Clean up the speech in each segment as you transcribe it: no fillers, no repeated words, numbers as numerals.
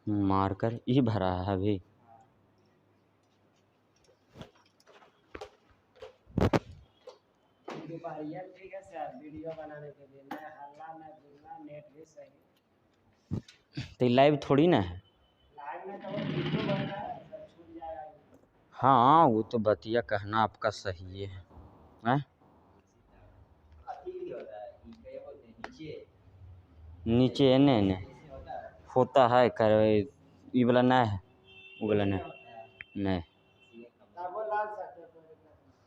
Marker ये भरा है अभी। ठीक है सर, वीडियो बनाने के लिए मैं हल्ला मैं दुल्ला, नेट भी सही। तो लाइव थोड़ी ना है, लाइव में तो वो वीडियो बन रहा है सर, छूट जाएगा। हाँ वो तो बतिया कहना आपका सही है, हैं? नीचे ने होता है कर ये वाला ना है, वो वाला ना नहीं। तब वो ला सकते हो, कोई दिक्कत नहीं।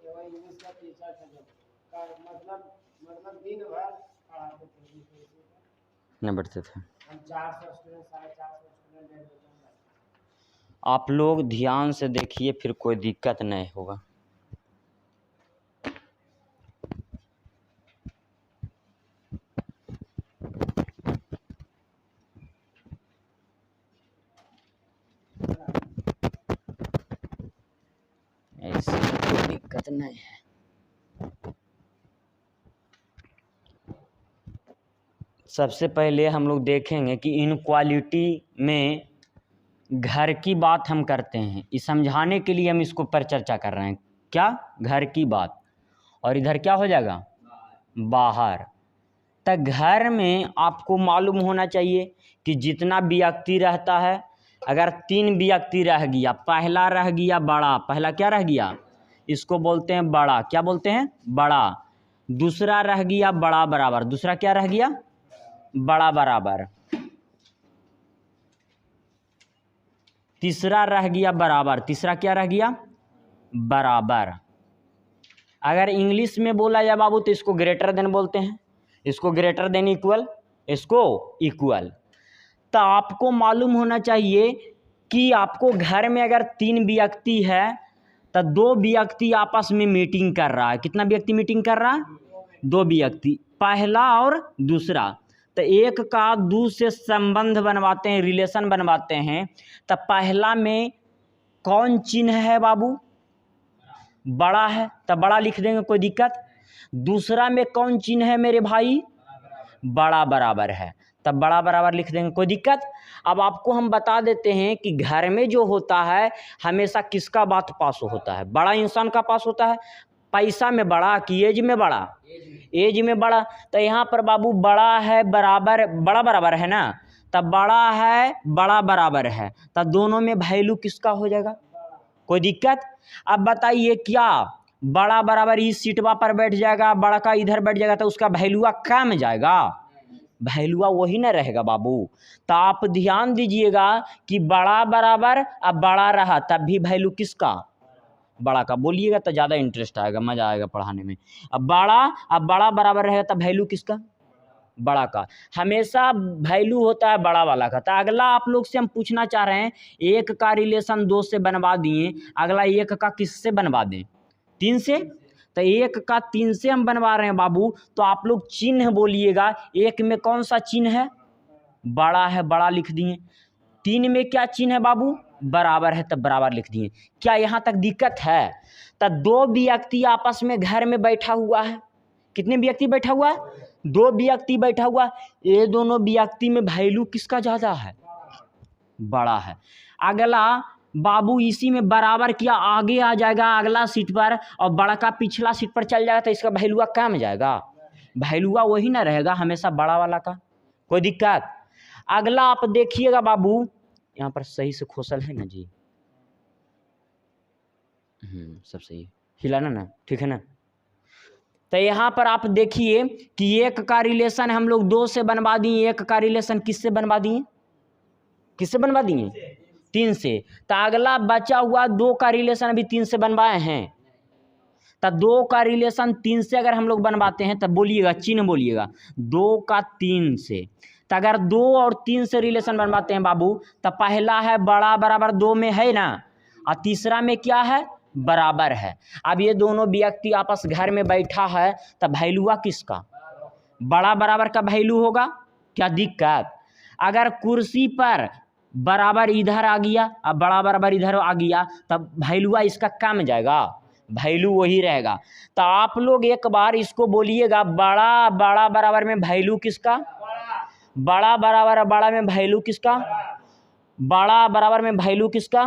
वो इंग्लिश का टीचर थे, मतलब दिन भर पढ़ाते थे, न बढ़ते थे। हम 400 स्टूडेंट 450 स्टूडेंट ले लेते हैं। आप लोग ध्यान से देखिए, फिर कोई दिक्कत नहीं होगा। ऐसी कोई दिक्कत नहीं है। सबसे पहले हम लोग देखेंगे कि इनक्वालिटी में घर की बात हम करते हैं, इस समझाने के लिए हम इसको पर चर्चा कर रहे हैं। क्या? घर की बात। और इधर क्या हो जाएगा? बाहर। तो घर में आपको मालूम होना चाहिए कि जितना व्यक्ति रहता है, अगर 3 व्यक्ति रह गया, पहला रह गया बड़ा, पहला क्या रह गया? इसको बोलते हैं बड़ा। क्या बोलते हैं? बड़ा। दूसरा रह गया बड़ा बराबर, दूसरा क्या रह गया? बड़ा बराबर। तीसरा रह गया बराबर, तीसरा क्या रह गया? बराबर। अगर इंग्लिश में बोला जाए बाबू तो इसको ग्रेटर देन बोलते हैं, इसको ग्रेटर देन इक्वल, इसको इक्वल। तो आपको मालूम होना चाहिए कि आपको घर में अगर 3 व्यक्ति है तो 2 व्यक्ति आपस में मीटिंग कर रहा है। कितना व्यक्ति मीटिंग कर रहा है? 2 व्यक्ति, पहला और दूसरा। तो एक का दूसरे से संबंध बनवाते हैं, रिलेशन बनवाते हैं। तो पहला में कौन चिन्ह है बाबू? बड़ा है, तो बड़ा लिख देंगे, कोई दिक्कत। दूसरा में कौन चिन्ह है मेरे भाई? बड़ा बराबर है, तब बड़ा बराबर लिख देंगे, कोई दिक्कत। अब आपको हम बता देते हैं कि घर में जो होता है हमेशा किसका बात पास होता है? बड़ा इंसान का पास होता है। पैसा में बड़ा कि एज में बड़ा? एज में बड़ा। तो यहाँ पर बाबू बड़ा है बराबर, बड़ा बराबर है ना, तब बड़ा है बड़ा बराबर है, तब दोनों में वैल्यू किसका हो जाएगा? कोई दिक्कत। अब बताइए क्या बड़ा बराबर इस सीटवा पर बैठ जाएगा, बड़ा का इधर बैठ जाएगा, तो उसका वैल्यूआ कम जाएगा? वैल्यूआ वही ना रहेगा बाबू। तो आप ध्यान दीजिएगा कि बड़ा बराबर अब बड़ा रहा तब भी वैल्यू किसका? बड़ा का। बोलिएगा तो ज़्यादा इंटरेस्ट आएगा, मज़ा आएगा पढ़ाने में। अब बड़ा बराबर रहेगा तब वैल्यू किसका? बड़ा का। हमेशा वैल्यू होता है बड़ा वाला का। तो अगला आप लोग से हम पूछना चाह रहे हैं, 1 का रिलेशन 2 से बनवा दिए, अगला 1 का किससे बनवा दें? 3 से। तो 1 का 3 से हम बनवा रहे हैं बाबू, तो आप लोग चिन्ह बोलिएगा। 1 में कौन सा चिन्ह है? बड़ा है, बड़ा लिख दिए। 3 में क्या चिन्ह है बाबू? बराबर है, तब बराबर लिख दिए। क्या यहाँ तक दिक्कत है? तो 2 व्यक्ति आपस में घर में बैठा हुआ है। कितने व्यक्ति बैठा हुआ है? 2 व्यक्ति बैठा हुआ। ये दोनों व्यक्ति में वैल्यू किसका ज़्यादा है? बड़ा है। अगला बाबू इसी में बराबर किया, आगे आ जाएगा अगला सीट पर, और बड़ा का पिछला सीट पर चल जाएगा, तो इसका वैल्यूआ कम जाएगा। वैल्यूआ वही ना रहेगा हमेशा बड़ा वाला का। कोई दिक्कत। अगला आप देखिएगा बाबू, यहाँ पर सही से खोसल है ना जी? सब सही, हिलाना ना, ठीक है ना? तो यहाँ पर आप देखिए कि 1 का रिलेशन हम लोग 2 से बनवा दिए, 1 का रिलेशन किससे बनवा दिए? किससे बनवा दिए? 3 से। तो अगला बचा हुआ 2 का रिलेशन अभी 3 से बनवाए हैं। तो 2 का रिलेशन 3 से अगर हम लोग बनवाते हैं, तब बोलिएगा, चिन्ह बोलिएगा, 2 का 3 से। तो अगर 2 और 3 से रिलेशन बनवाते हैं बाबू, तो पहला है बड़ा बराबर 2 में है ना, और तीसरा में क्या है? बराबर है। अब ये दोनों व्यक्ति आपस घर में बैठा है, तब वैल्यूआ किसका? बड़ा बराबर का वैल्यू होगा। क्या दिक्कत? अगर कुर्सी पर बराबर इधर आ गया, अब बड़ा बराबर इधर आ गया, तब वैल्यूआ इसका कम जाएगा? वैल्यू वही रहेगा। तो आप लोग एक बार इसको बोलिएगा, बड़ा बड़ा बराबर में वैल्यू किसका, बड़ा बराबर बड़ा में वैल्यू किसका, बड़ा बराबर में वैल्यू किसका,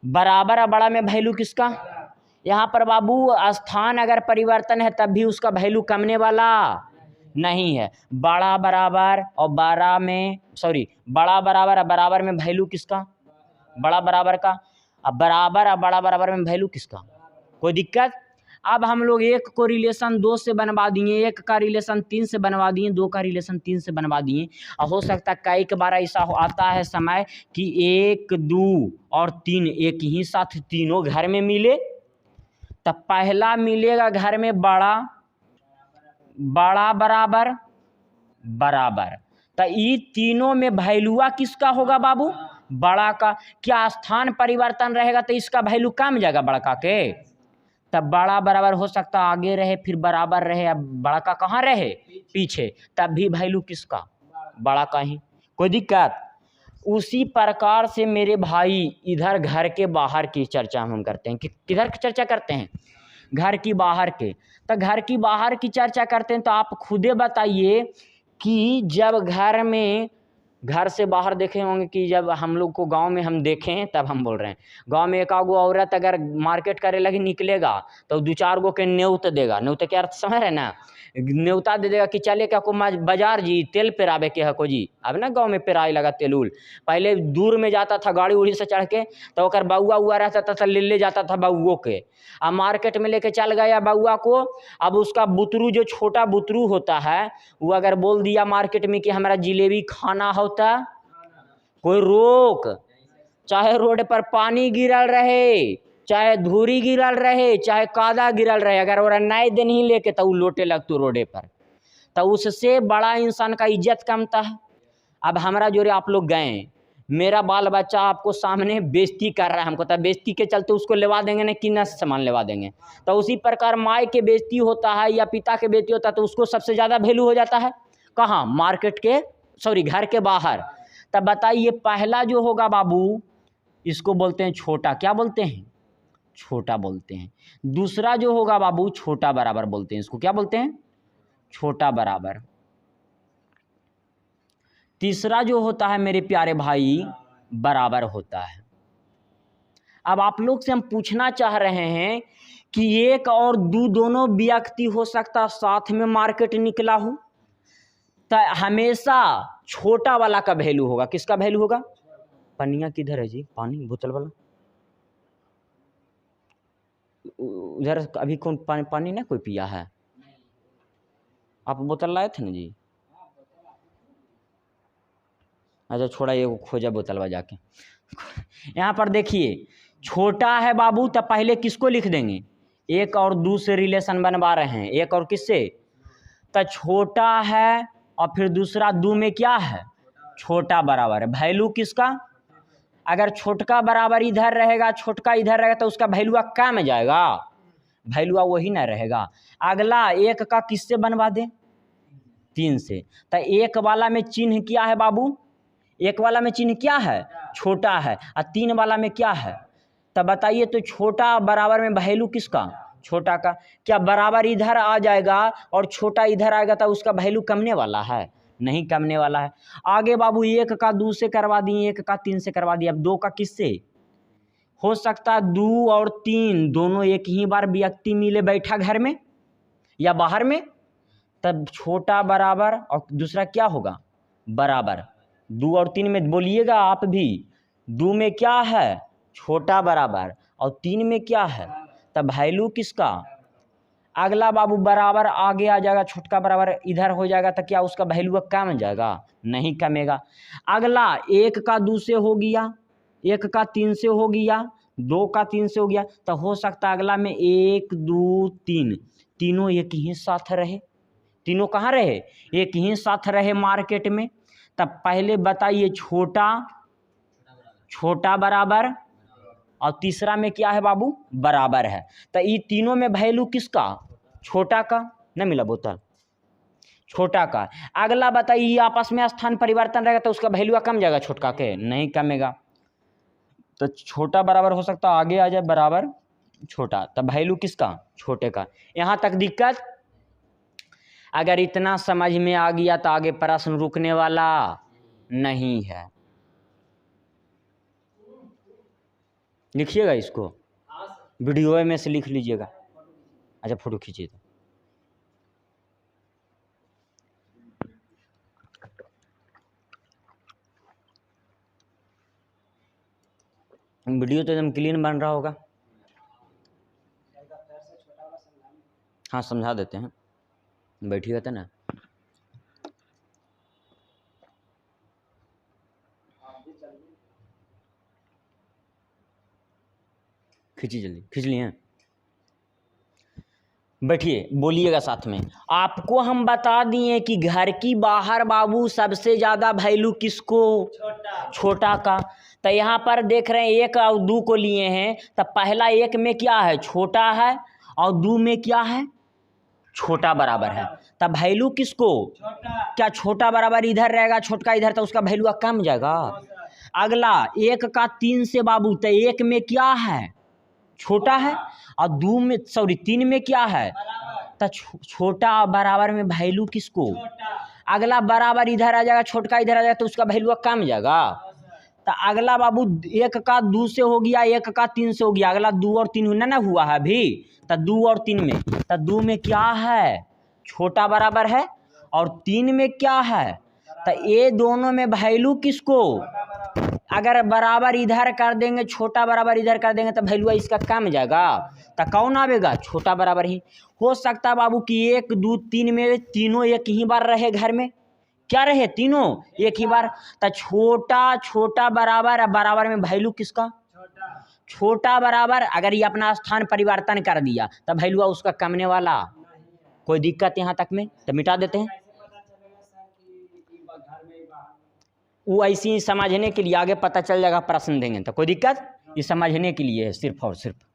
बराबर बड़ा में वैल्यू किसका। यहाँ पर बाबू स्थान अगर परिवर्तन है तब भी उसका वैल्यू कमने वाला नहीं है। बड़ा बराबर और बड़ा में बड़ा बराबर बराबर में वैल्यू किसका, बड़ा बराबर का। अब बराबर और बड़ा बराबर में वैल्यू किसका, कोई दिक्कत। अब हम लोग एक को रिलेशन 2 से बनवा दिए, एक का रिलेशन 3 से बनवा दिए, 2 का रिलेशन 3 से बनवा दिए। और हो सकता है कई बार ऐसा आता है समय कि 1, 2 और 3 एक ही साथ तीनों घर में मिले। तब पहला मिलेगा घर में बड़ा बराबर बराबर। तो ये तीनों में वैल्यूआ किसका होगा बाबू, बड़ा का। क्या स्थान परिवर्तन रहेगा तो इसका वैल्यू कम जाएगा बड़का के। तब बड़ा बराबर हो सकता आगे रहे, फिर बराबर रहे, अब बड़ा का कहाँ रहे, पीछे, तब भी वैल्यू किसका, बड़ा का ही, कोई दिक्कत। उसी प्रकार से मेरे भाई इधर घर के बाहर की चर्चा हम करते हैं कि किधर की चर्चा करते हैं, घर की बाहर के। तो घर की बाहर की चर्चा करते हैं तो आप खुदे बताइए कि जब घर से बाहर देखे होंगे कि जब हम लोग को गांव में हम देखे हैं तब हम बोल रहे हैं, गांव में एक आगो औरत अगर मार्केट करे लगी निकलेगा तो 2-4 गो के न्योत देगा, न्योत क्या अर्थ समझ रहे ना, न्योता दे देगा कि चले क्या को बाजार जी तेल पेरावे के है को जी। अब ना गांव में पेराई लगा तेल उल, पहले दूर में जाता था गाड़ी उड़ी से चढ़ के तो ओकर बउआ उआ रहता था ले जाता था बउओ के, अब मार्केट में लेके चल गया बउआ को। अब उसका बुतरू जो छोटा बुतरू होता है वो अगर बोल दिया मार्केट में कि हमारा जिलेबी खाना होता, कोई रोक, चाहे रोड पर पानी गिरल रहे, चाहे धूरी गिरल रहे, चाहे कादा गिरल रहे, अगर वो नहीं दिन ही लेके तो वो लोटे लगतू रोडे पर, तो उससे बड़ा इंसान का इज्जत कमता है। अब हमारा जोरे आप लोग गए, मेरा बाल बच्चा आपको सामने बेइज्जती कर रहा है, हमको तो बेइज्जती के चलते उसको लेवा देंगे ना कि न सामान लेवा देंगे। तो उसी प्रकार माँ के बेइज्जती होता है या पिता के बेइज्जती होता है तो उसको सबसे ज़्यादा वैल्यू हो जाता है कहाँ, मार्केट के घर के बाहर। तब बताइए पहला जो होगा बाबू इसको बोलते हैं छोटा, क्या बोलते हैं, छोटा बोलते हैं। दूसरा जो होगा बाबू छोटा बराबर बोलते हैं, इसको क्या बोलते हैं, छोटा बराबर। तीसरा जो होता है मेरे प्यारे भाई बराबर होता है। अब आप लोग से हम पूछना चाह रहे हैं कि 1 और 2 दोनों व्यक्ति हो सकता साथ में मार्केट निकला हो, तो हमेशा छोटा वाला का वैल्यू होगा, किसका वैल्यू होगा। पनिया किधर है जी, पानी बोतल वाला उधर, अभी कौन पानी ना कोई पिया है, आप बोतल लाए थे ना जी। अच्छा छोड़ा, ये खोजा बोतलवा जाके। यहाँ पर देखिए छोटा है बाबू, तब पहले किसको लिख देंगे, 1 और 2 से रिलेशन बनवा रहे हैं, 1 और किससे, तो छोटा है और फिर दूसरा 2 में क्या है, छोटा बराबर है। वैल्यू किसका, अगर छोटका बराबर इधर रहेगा छोटका इधर रहेगा तो उसका वैल्यूआ कम जाएगा, वैल्यूआ वही ना रहेगा। अगला 1 का किससे बनवा दें, 3 से। तो 1 वाला में चिन्ह क्या है बाबू, 1 वाला में चिन्ह क्या है, छोटा है, और 3 वाला में क्या है। तब बताइए तो छोटा बराबर में वैल्यू किसका, छोटा का। क्या बराबर इधर आ जाएगा और छोटा इधर आएगा तो उसका वैल्यू कमने वाला है, नहीं कमने वाला है। आगे बाबू 1 का 2 से करवा दिए, 1 का 3 से करवा दिया, अब 2 का किससे हो सकता है, 2 और 3 दोनों एक ही बार व्यक्ति मिले बैठा घर में या बाहर में, तब छोटा बराबर और दूसरा क्या होगा, बराबर। 2 और 3 में बोलिएगा आप भी, 2 में क्या है, छोटा बराबर, और 3 में क्या है, तब वैल्यू किसका। अगला बाबू बराबर आगे आ जाएगा, छोटका बराबर इधर हो जाएगा तो क्या उसका वैल्यू कम जाएगा, नहीं कमेगा। अगला 1 का 2 से हो गया, 1 का 3 से हो गया, 2 का 3 से हो गया, तो हो सकता अगला में 1, 2, 3 तीनों एक ही साथ रहे, तीनों कहाँ रहे, एक ही साथ रहे मार्केट में। तब पहले बताइए छोटा बराबर और तीसरा में क्या है बाबू, बराबर है। तो ये तीनों में वैल्यू किसका, छोटा का, न मिला बोतल, छोटा का। अगला बताइए आपस में स्थान परिवर्तन रहेगा तो उसका वैल्यू कम जाएगा, छोटका के नहीं कमेगा। तो छोटा बराबर हो सकता आगे आ जाए बराबर, छोटा, तब वैल्यू किसका? छोटे का। यहाँ तक दिक्कत? अगर इतना समझ में आ गया तो आगे प्रश्न रुकने वाला नहीं है। लिखिएगा इसको, वीडियो में से लिख लीजिएगा। अच्छा फोटो खींचिए तो। वीडियो तो एकदम क्लीन बन रहा होगा। हाँ समझा देते हैं, बैठिएगा तो ना। खींचिए जल्दी, खींच लिए? बैठिए, बोलिएगा साथ में। आपको हम बता दिए कि घर की बाहर बाबू सबसे ज़्यादा वैल्यू किसको? छोटा का। तो यहाँ पर देख रहे हैं 1 और 2 को लिए हैं, तो पहला 1 में क्या है? छोटा है, और 2 में क्या है? छोटा बराबर है। तब वैल्यू किसको? क्या छोटा बराबर इधर रहेगा, छोटा इधर, तो उसका वैल्यू कम जाएगा। अगला 1 का 3 से बाबू, तो 1 में क्या है? छोटा है, और 2 में 3 में क्या है? तो छोटा बराबर में वैल्यू किसको? अगला बराबर इधर आ जाएगा, छोटा इधर आ जाएगा, तो उसका वैल्यू कम जाएगा। तो अगला बाबू 1 का 2 से हो गया, 1 का 3 से हो गया, अगला 2 और 3 ना हुआ है अभी। तो 2 और 3 में, तो 2 में क्या है? छोटा बराबर है, और 3 में क्या है? तो ये दोनों में वैल्यू किसको? अगर बराबर इधर कर देंगे, छोटा बराबर इधर कर देंगे, तो वैल्यू इसका कम जाएगा। तो कौन आवेगा? छोटा बराबर ही। हो सकता है बाबू कि 1 2 3 में तीनों एक ही बार रहे घर में। क्या रहे? तीनों एक ही बार। तो छोटा बराबर, बराबर में वैल्यू किसका? छोटा बराबर। अगर ये अपना स्थान परिवर्तन कर दिया, तब वैल्यू उसका कमने वाला। कोई दिक्कत यहाँ तक में? तो मिटा देते हैं। वो ऐसे ही समझने के लिए, आगे पता चल जाएगा प्रश्न देंगे तो। कोई दिक्कत? ये समझने के लिए है सिर्फ और सिर्फ।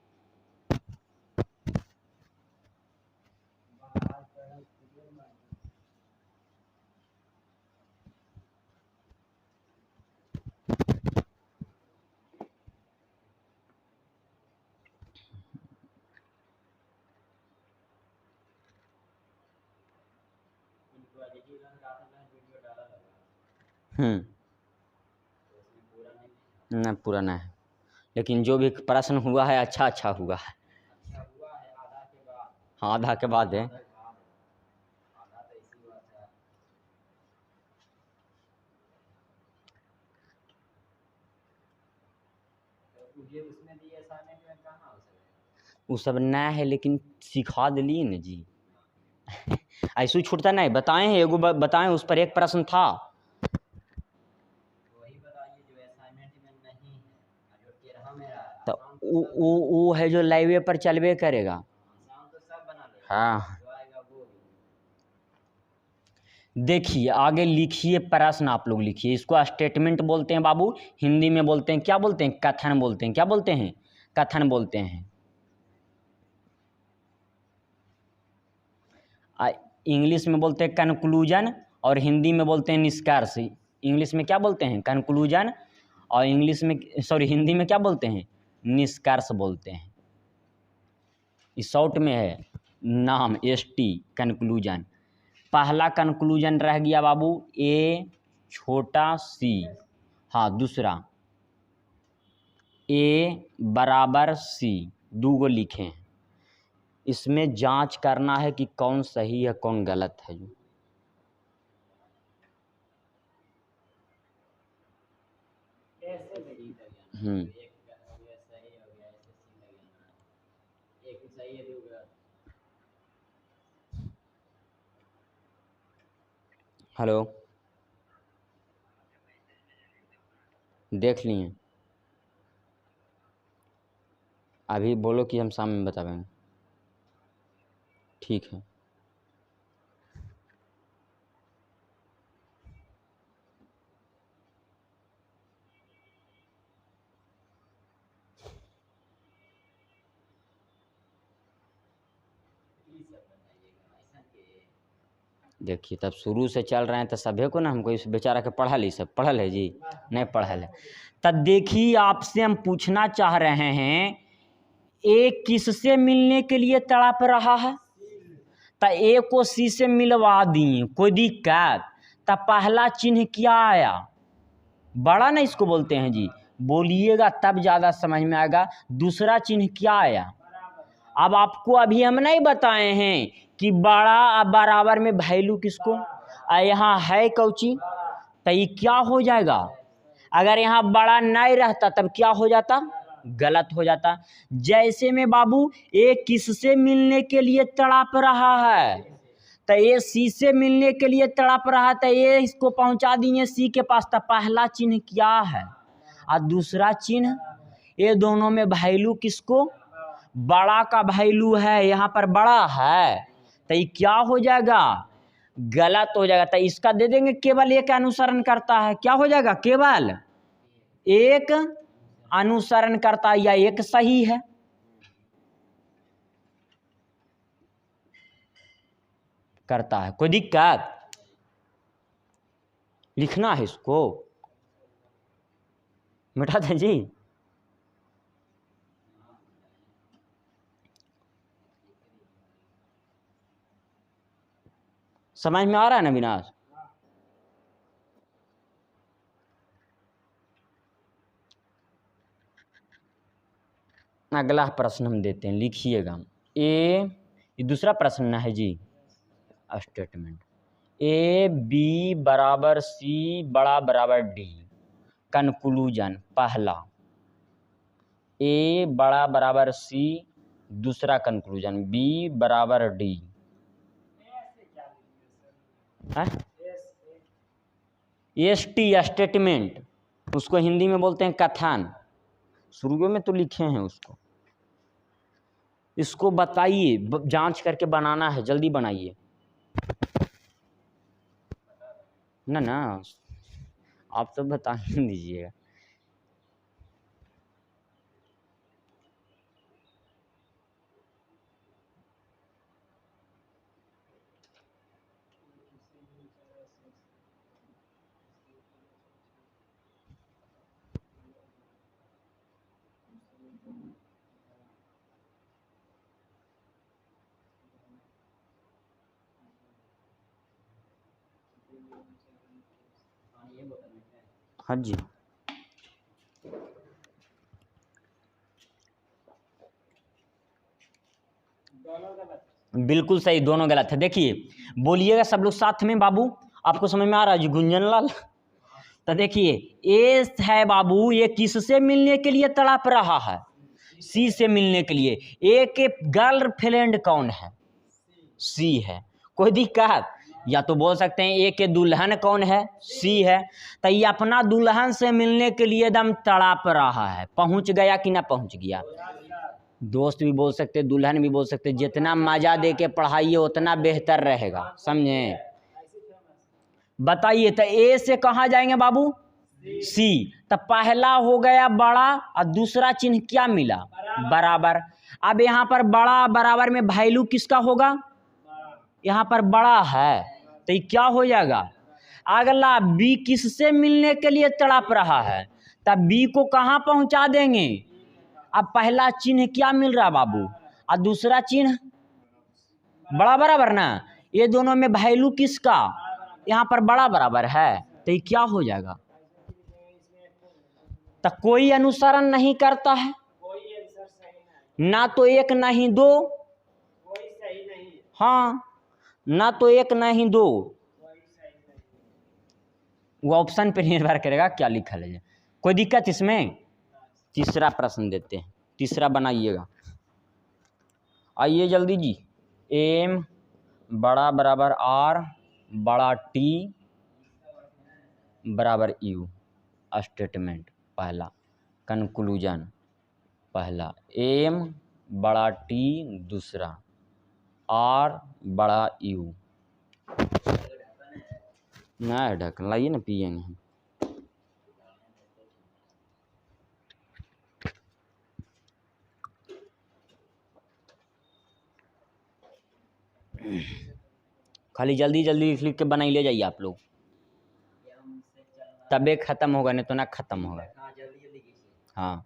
ना पूरा ना है, लेकिन जो भी प्रश्न हुआ है अच्छा हुआ है। हाँ आधा के बाद है। वो सब ना है, लेकिन सिखा दिलिए ना जी। ऐसे ही छूटता नहीं। बताएं हैं एगो बताएं, उस पर एक प्रश्न था। तो वो है जो लाइवे पर चलवे करेगा। हाँ देखिए आगे लिखिए प्रश्न, आप लोग लिखिए। इसको स्टेटमेंट बोलते हैं बाबू, हिंदी में बोलते हैं क्या बोलते हैं? कथन बोलते हैं। क्या बोलते हैं? कथन बोलते हैं। इंग्लिश में बोलते हैं कंक्लूजन, और हिंदी में बोलते हैं निष्कर्ष। इंग्लिश में क्या बोलते हैं? कंक्लूजन, और इंग्लिश में हिंदी में क्या बोलते हैं? निष्कर्ष बोलते हैं। इस शॉर्ट में है नाम ST कंक्लूजन। पहला कंक्लूजन रह गया बाबू A छोटा c। हाँ दूसरा A बराबर C, 2 गो लिखे हैं। इसमें जांच करना है कि कौन सही है कौन गलत है। जो हेलो देख लिए? अभी बोलो कि हम शाम में बताएंगे। ठीक है। देखिए तब शुरू से चल रहे हैं तो सभी को ना, हमको इस बेचारा के पढ़ल ही सब पढ़ल है जी? नहीं पढ़ल है। तब देखिए आपसे हम पूछना चाह रहे हैं ए किससे मिलने के लिए तड़प रहा है? तो ए को सी से मिलवा दिए, कोई दिक्कत? तो पहला चिन्ह क्या आया? बड़ा ना इसको बोलते हैं जी, बोलिएगा तब ज़्यादा समझ में आएगा। दूसरा चिन्ह क्या आया? अब आपको अभी हम नहीं बताए हैं कि बड़ा बराबर में वैल्यू किसको, यहाँ है कौची, तो ये क्या हो जाएगा? अगर यहाँ बड़ा नहीं रहता तब क्या हो जाता? गलत हो जाता। जैसे में बाबू ए किससे मिलने के लिए तड़प रहा है, तो ये सी से मिलने के लिए तड़प रहा है, तो ये इसको पहुंचा दिए सी के पास। तो पहला चिन्ह क्या है और दूसरा चिन्ह, ये दोनों में वैल्यू किसको? बड़ा का वैल्यू है, यहाँ पर बड़ा है, तो ये क्या हो जाएगा? गलत हो जाएगा। तो इसका दे देंगे केवल एक अनुसरण करता है, क्या हो जाएगा? केवल एक अनुसरण करता है या एक सही है। करता है, कोई दिक्कत? लिखना है इसको, मिटा दें जी। समझ में आ रहा है ना विनाश? अगला प्रश्न हम देते हैं, लिखिएगा। ये दूसरा प्रश्न है जी, स्टेटमेंट ए बी बराबर सी बड़ा बराबर डी। कंक्लूजन पहला, ए बड़ा बराबर सी, दूसरा कंक्लूजन बी बराबर डी। एस टी स्टेटमेंट, उसको हिंदी में बोलते हैं कथन। शुरू में तो लिखे हैं उसको, इसको बताइए, जांच करके बनाना है, जल्दी बनाइए ना ना, आप तो बता ही दीजिएगा। हाँ जी, बिल्कुल सही, दोनों गलत है। देखिए बोलिएगा सब लोग साथ में, बाबू आपको समझ में आ रहा है जी? गुंजन लाल, तो देखिए ए है बाबू, ये किससे मिलने के लिए तड़प रहा है? सी से मिलने के लिए। ए के गर्लफ्रेंड कौन है? सी है, कोई दिक्कत? या तो बोल सकते हैं ए के दुल्हन कौन है? सी है। तो ये अपना दुल्हन से मिलने के लिए एकदम तड़प रहा है, पहुंच गया कि ना पहुंच गया? दोस्त भी बोल सकते, दुल्हन भी बोल सकते, जितना मजा दे के पढ़ाइए उतना बेहतर रहेगा, समझे? बताइए, तो ए से कहाँ जाएंगे बाबू? सी। तो पहला हो गया बड़ा और दूसरा चिन्ह क्या मिला? बराबर। अब यहाँ पर बड़ा बराबर में वैल्यू किसका होगा? यहाँ पर बड़ा है, तो ये क्या हो जाएगा? अगला बी किससे मिलने के लिए तड़प रहा है, तब बी को कहाँ पहुंचा देंगे? अब पहला चिन्ह क्या मिल रहा बाबू और दूसरा चिन्ह बड़ा बराबर ना, ये दोनों में वैल्यू किसका? यहाँ पर बड़ा बराबर है, तो ये क्या हो जाएगा? तो कोई अनुसरण नहीं करता है, ना तो एक नहीं दो, हाँ, ना तो एक नहीं दो, वो ऑप्शन पे निर्भर करेगा क्या लिखा है। कोई दिक्कत इसमें? तीसरा प्रश्न देते हैं, तीसरा बनाइएगा। आइए जल्दी जी। एम बड़ा बराबर आर बड़ा टी बराबर यू। स्टेटमेंट पहला, कंक्लूजन पहला, एम बड़ा टी दूसरा, आर बड़ा यू। ना ढक्कन लाइए ना, पिएंगे हम। खाली जल्दी जल्दी लिख के बनाई ले जाइए आप लोग, तबे खत्म होगा, नहीं तो ना खत्म होगा। हाँ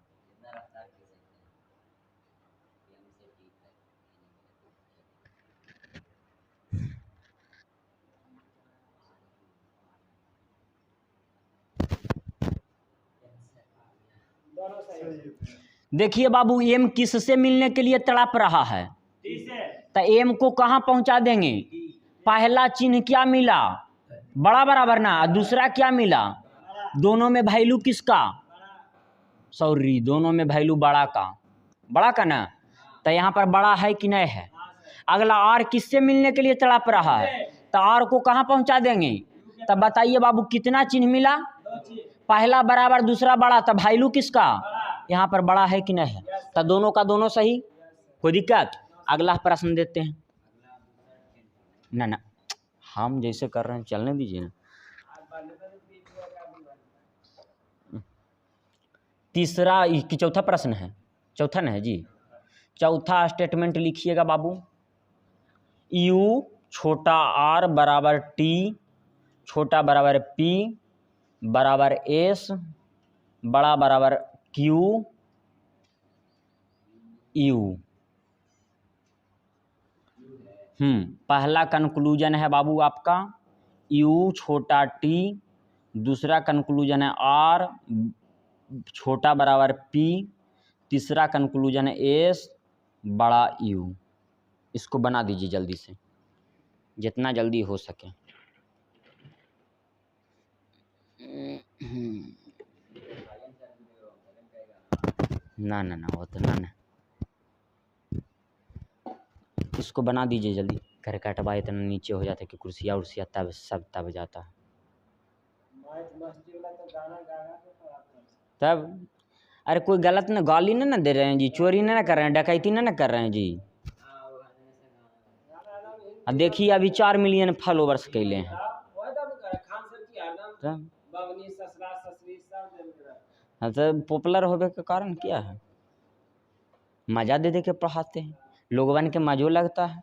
देखिए बाबू एम किससे मिलने के लिए तड़प रहा है, तो एम को कहाँ पहुंचा देंगे? पहला चिन्ह क्या मिला? बड़ा बराबर ना, दूसरा क्या मिला? दोनों में वैल्यू किसका? सॉरी, दोनों में वैल्यू बड़ा का ना, तो यहाँ पर बड़ा है कि नहीं है? अगला आर किससे मिलने के लिए तड़प रहा है, तो आर को कहाँ पहुंचा देंगे? तब बताइए बाबू कितना चिन्ह मिला? पहला बराबर दूसरा बड़ा, तब वैल्यू किसका? यहाँ पर बड़ा है कि नहीं है? तो दोनों का दोनों सही, कोई दिक्कत? अगला प्रश्न देते हैं। ना हम जैसे कर रहे हैं चलने दीजिए ना। तीसरा कि चौथा प्रश्न है, चौथा ना है जी। चौथा स्टेटमेंट लिखिएगा बाबू। यू छोटा आर बराबर टी छोटा बराबर पी बराबर एस बड़ा बराबर क्यू यू। पहला कंक्लूजन है बाबू आपका यू छोटा टी, दूसरा कंक्लूजन है आर छोटा बराबर पी, तीसरा कंक्लूजन है एस बड़ा यू। इसको बना दीजिए जल्दी से, जितना जल्दी हो सके। ना ना ना उतना ना, इसको बना दीजिए जल्दी। घर कटवा इतना नीचे हो जाता है कि कुर्सिया उर्सिया तब सब तब जाता है तब। अरे कोई गलत ना गाली ना दे रहे हैं जी, चोरी ना कर रहे हैं, डकैती ना कर रहे हैं जी। अब देखिए अभी 4 मिलियन फॉलोवर्स कैले हैं। तो पॉपुलर होने का कारण क्या है? मजा दे दे के पढ़ाते हैं, लोगवन के मजो लगता है।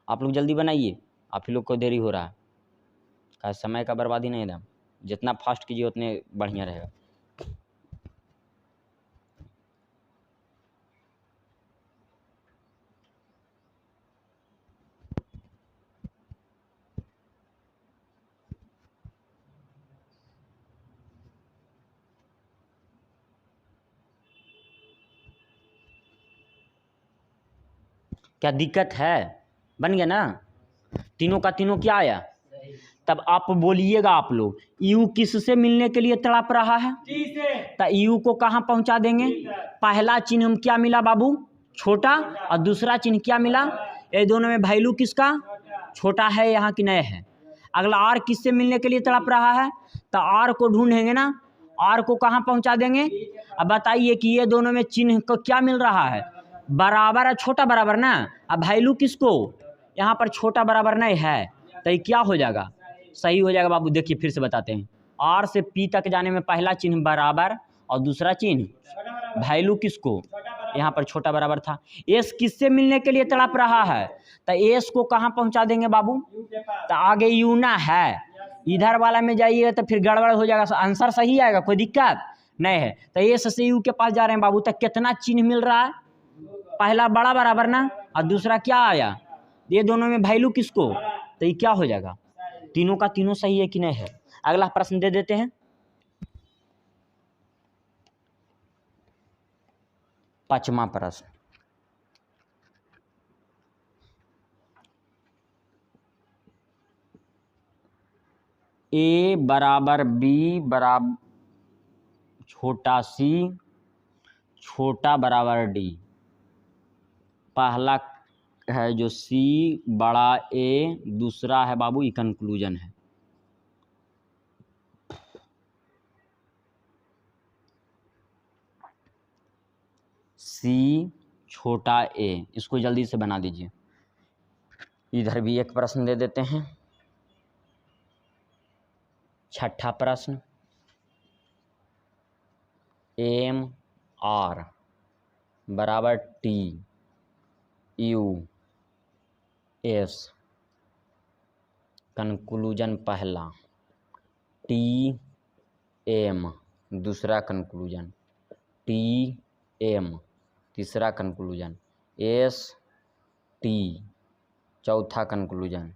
आप लोग जल्दी बनाइए, आप ही लोग को देरी हो रहा है। का समय का बर्बादी नहीं है, जितना फास्ट कीजिए उतने बढ़िया रहेगा। क्या दिक्कत है? बन गया ना? तीनों का तीनों क्या आया? तब आप बोलिएगा आप लोग यू किससे मिलने के लिए तड़प रहा है? तो यू को कहाँ पहुंचा देंगे? पहला चिन्ह क्या मिला बाबू? छोटा, और दूसरा चिन्ह क्या मिला? ये दोनों में वैल्यू किसका? छोटा है यहाँ की नहीं है। अगला आर किससे मिलने के लिए तड़प रहा है? तो आर को ढूंढेंगे ना, आर को कहाँ पहुंचा देंगे? अब बताइए कि ये दोनों में चिन्ह को क्या मिल रहा है? बराबर है, छोटा बराबर ना। अब वैल्यू किसको? यहाँ पर छोटा बराबर नहीं है, तो ये क्या हो जाएगा? सही हो जाएगा बाबू। देखिए फिर से बताते हैं, आर से पी तक जाने में पहला चिन्ह बराबर और दूसरा चिन्ह वैल्यू किसको? यहाँ पर छोटा बराबर था। एस किससे मिलने के लिए तड़प रहा है? तो एस को कहाँ पहुँचा देंगे बाबू? तो आगे यू ना है, इधर वाला में जाइएगा तो फिर गड़बड़ हो जाएगा। आंसर सही आएगा, कोई दिक्कत नहीं है। तो एस से यू के पास जा रहे हैं बाबू, तो कितना चिन्ह मिल रहा है? पहला बड़ा बराबर ना, और दूसरा क्या आया? ये दोनों में वैल्यू किसको? तो ये क्या हो जाएगा? तीनों का तीनों सही है कि नहीं है? अगला प्रश्न दे देते हैं। पांचवा प्रश्न, ए बराबर बी बराबर छोटा सी छोटा बराबर डी। पहला है जो सी बड़ा ए, दूसरा है बाबू ये कंक्लूजन है। सी छोटा ए, इसको जल्दी से बना दीजिए। इधर भी एक प्रश्न दे देते हैं। छठा प्रश्न, एम आर बराबर टी यू एस। कंक्लूजन पहला टी एम, दूसरा कंक्लूजन टी एम, तीसरा कंक्लूजन एस टी, चौथा कंक्लूजन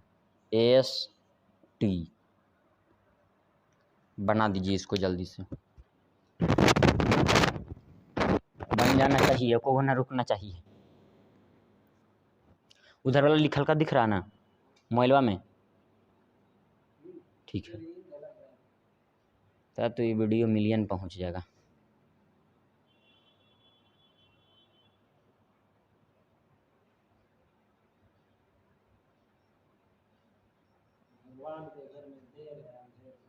एस टी। बना दीजिए इसको जल्दी से। बन जाना चाहिए, को ना रुकना चाहिए। उधर वाला लिखल का दिख रहा ना मोबाइलवा में? ठीक है, तब तो ये वीडियो मिलियन पहुंच जाएगा। भगवान के घर में देर है अंधेर है।